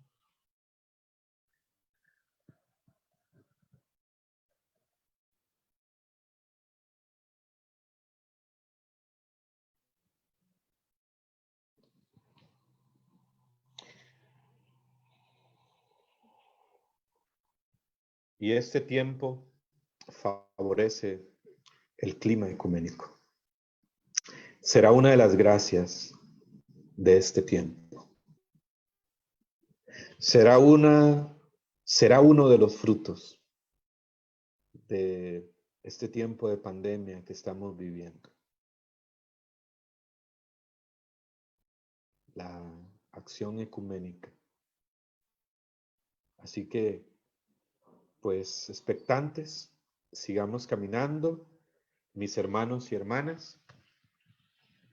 Y este tiempo favorece el clima ecuménico. Será una de las gracias de este tiempo. Será uno de los frutos de este tiempo de pandemia que estamos viviendo. La acción ecuménica. Así que, pues, expectantes, sigamos caminando, mis hermanos y hermanas.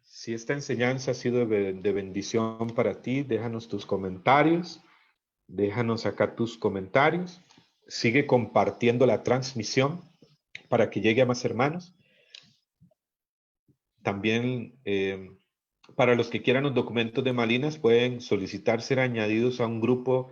Si esta enseñanza ha sido de bendición para ti, déjanos tus comentarios, déjanos acá tus comentarios, sigue compartiendo la transmisión para que llegue a más hermanos. También, para los que quieran los documentos de Malinas, pueden solicitar ser añadidos a un grupo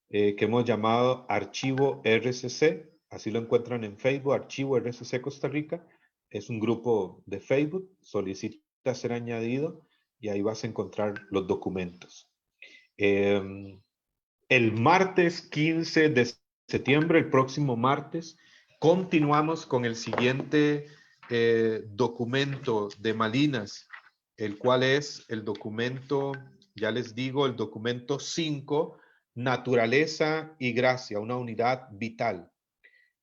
que hemos llamado Archivo RCC, así lo encuentran en Facebook, Archivo RCC Costa Rica, es un grupo de Facebook, solicita ser añadido y ahí vas a encontrar los documentos. El martes 15 de septiembre, el próximo martes, continuamos con el siguiente documento de Malinas, el cual es el documento, ya les digo, el documento 5, Naturaleza y Gracia, una unidad vital,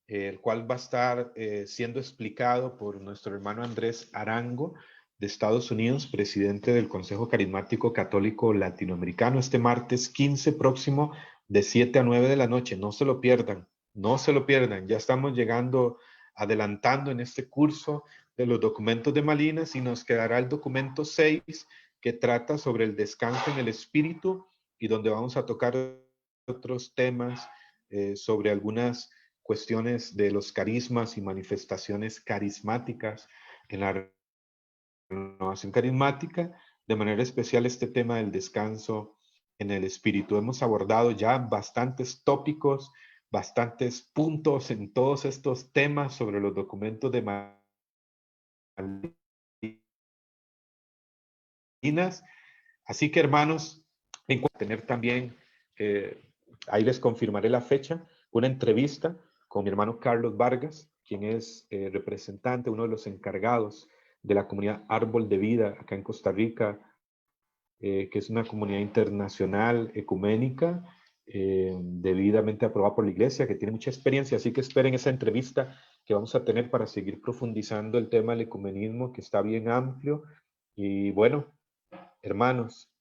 el cual va a estar siendo explicado por nuestro hermano Andrés Arango, de Estados Unidos, presidente del Consejo Carismático Católico Latinoamericano, este martes 15 próximo de 7 a 9 de la noche. No se lo pierdan, no se lo pierdan. Ya estamos llegando, adelantando en este curso de los documentos de Malinas y nos quedará el documento 6 que trata sobre el descanso en el espíritu y donde vamos a tocar otros temas sobre algunas cuestiones de los carismas y manifestaciones carismáticas en la renovación carismática, de manera especial este tema del descanso en el espíritu. Hemos abordado ya bastantes tópicos, bastantes puntos en todos estos temas sobre los documentos de Malinas. Así que, hermanos, en tener también, ahí les confirmaré la fecha, una entrevista con mi hermano Carlos Vargas, quien es representante, uno de los encargados de la comunidad Árbol de Vida acá en Costa Rica, que es una comunidad internacional ecuménica, debidamente aprobada por la iglesia, que tiene mucha experiencia, así que esperen esa entrevista que vamos a tener para seguir profundizando el tema del ecumenismo, que está bien amplio. Y bueno, hermanos,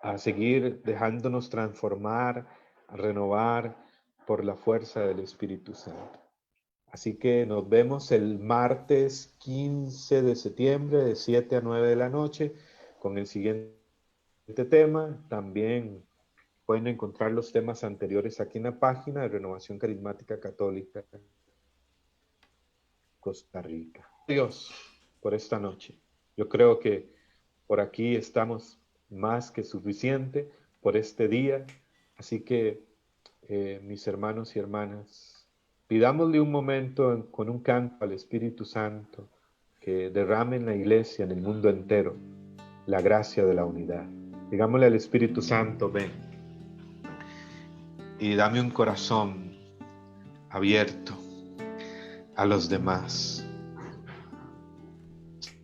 a seguir dejándonos transformar, a renovar por la fuerza del Espíritu Santo. Así que nos vemos el martes 15 de septiembre de 7 a 9 de la noche con el siguiente tema. También pueden encontrar los temas anteriores aquí en la página de Renovación Carismática Católica Costa Rica. Dios, por esta noche. Yo creo que por aquí estamos más que suficiente por este día. Así que, mis hermanos y hermanas, pidámosle un momento con un canto al Espíritu Santo que derrame en la iglesia, en el mundo entero, la gracia de la unidad. Digámosle al Espíritu Santo, ven y dame un corazón abierto a los demás.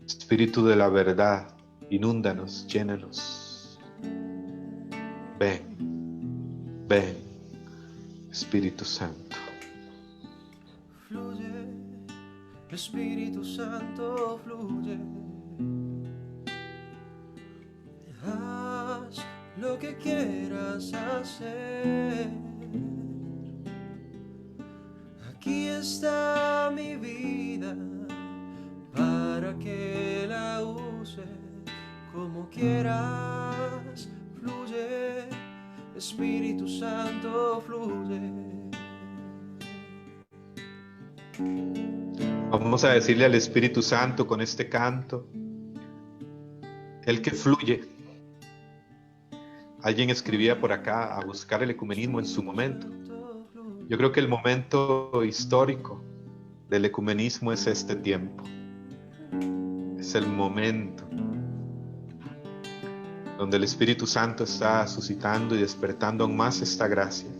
Espíritu de la verdad, inúndanos, llénanos. Ven, ven, Espíritu Santo. Fluye, Espíritu Santo, fluye. Haz lo que quieras hacer. Aquí está mi vida para que la uses como quieras. Fluye, Espíritu Santo, fluye. Vamos a decirle al Espíritu Santo con este canto, el que fluye. Alguien escribía por acá a buscar el ecumenismo en su momento. Yo creo que el momento histórico del ecumenismo es este tiempo. Es el momento donde el Espíritu Santo está suscitando y despertando aún más esta gracia.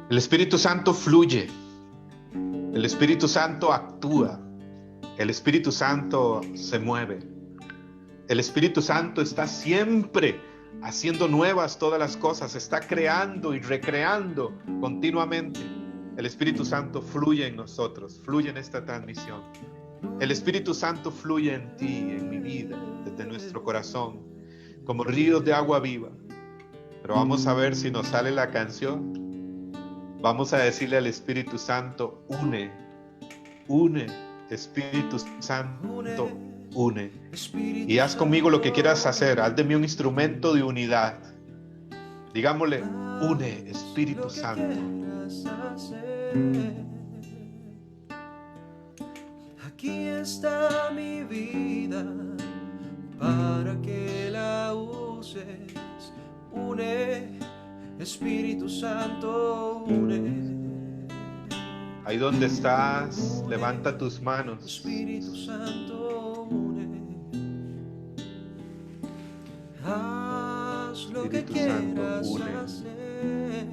El Espíritu Santo fluye. El Espíritu Santo actúa. El Espíritu Santo se mueve. El Espíritu Santo está siempre haciendo nuevas todas las cosas, está creando y recreando continuamente. El Espíritu Santo fluye en nosotros, fluye en esta transmisión. El Espíritu Santo fluye en ti, en mi vida, desde nuestro corazón, como ríos de agua viva. Pero vamos a ver si nos sale la canción. Vamos a decirle al Espíritu Santo, une, une, Espíritu Santo, une. Y haz conmigo lo que quieras hacer. Haz de mí un instrumento de unidad. Digámosle, une, Espíritu Santo. Aquí está mi vida para que la uses. Une, Espíritu Santo, une. Ahí donde estás, levanta tus manos. Espíritu Santo, une. Haz lo que quieras hacer.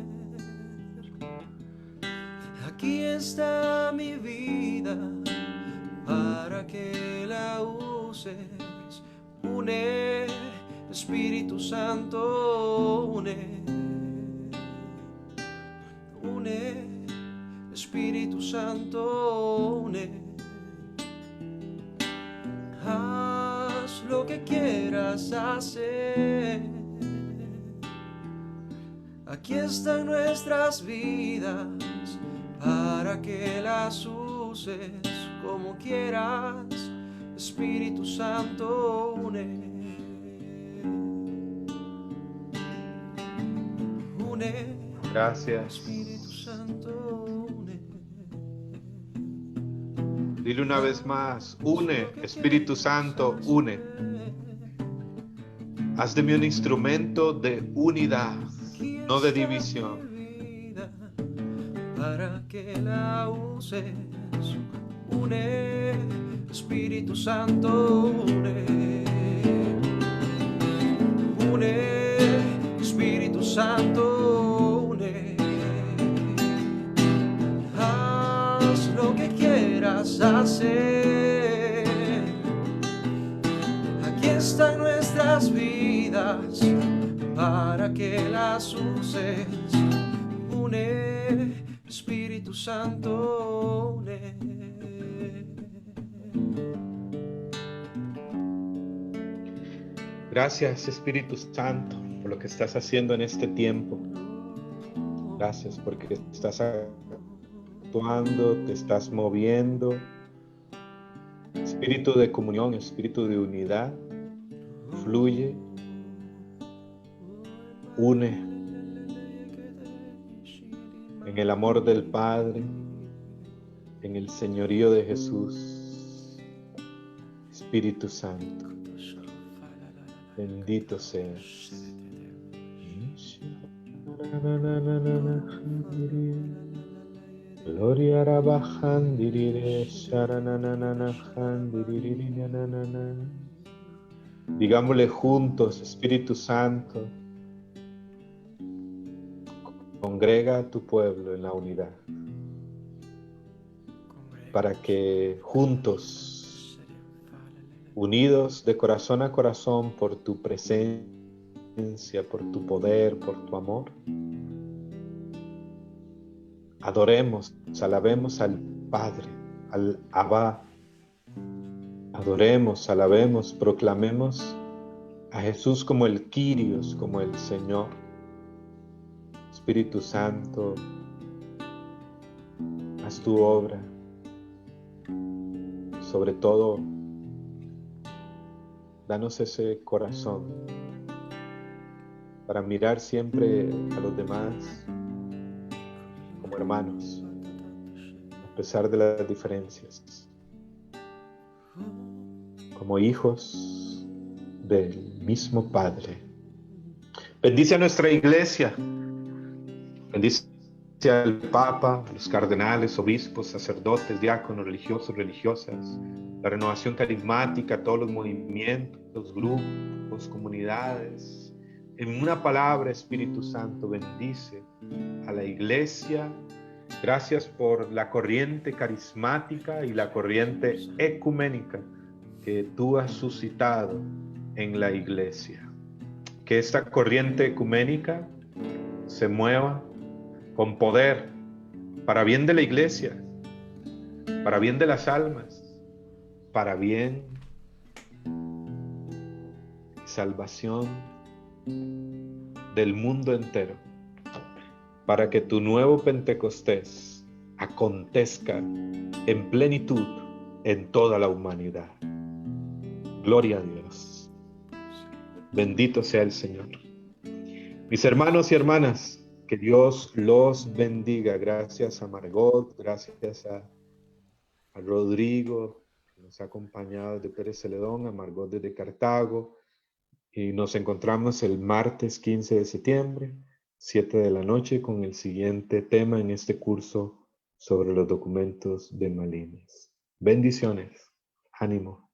Aquí está mi vida para que la uses. Une, Espíritu Santo, une. Une, Espíritu Santo, une. Haz lo que quieras hacer. Aquí están nuestras vidas para que las uses como quieras. Espíritu Santo, une. Une. Gracias. Espíritu Santo, une. Dile una vez más, une, Espíritu Santo, une. Haz de mí un instrumento de unidad, no de división. Para que la uses, une, Espíritu Santo, une. Une, Espíritu Santo, une. Haz lo que quieras hacer. Aquí están nuestras vidas para que las uses. Une, Espíritu Santo, une. Gracias, Espíritu Santo, por lo que estás haciendo en este tiempo. Gracias porque estás actuando, te estás moviendo. Espíritu de comunión, espíritu de unidad, fluye, une en el amor del Padre, en el señorío de Jesús. Espíritu Santo, bendito seas. Gloria Rabajandirire Sharanananajandirire. Digámosle juntos, Espíritu Santo, congrega a tu pueblo en la unidad, para que juntos, unidos de corazón a corazón por tu presencia, por tu poder, por tu amor, adoremos, alabemos al Padre, al Abba. Adoremos, alabemos, proclamemos a Jesús como el Kyrios, como el Señor. Espíritu Santo, haz tu obra. Sobre todo, danos ese corazón para mirar siempre a los demás como hermanos, a pesar de las diferencias, como hijos del mismo Padre. Bendice a nuestra iglesia, bendice al Papa, a los cardenales, obispos, sacerdotes, diáconos, religiosos, religiosas, la renovación carismática, todos los movimientos, grupos, comunidades. En una palabra, Espíritu Santo, bendice a la iglesia. Gracias por la corriente carismática y la corriente ecuménica que tú has suscitado en la iglesia. Que esta corriente ecuménica se mueva con poder para bien de la iglesia, para bien de las almas, para bien y salvación del mundo entero, para que tu nuevo Pentecostés acontezca en plenitud en toda la humanidad. Gloria a Dios. Bendito sea el Señor. Mis hermanos y hermanas, que Dios los bendiga. Gracias a Margot, gracias a Rodrigo, que nos ha acompañado desde Pérez Celedón, a Margot desde Cartago. Y nos encontramos el martes 15 de septiembre, 7 de la noche, con el siguiente tema en este curso sobre los documentos de Malines. Bendiciones. Ánimo.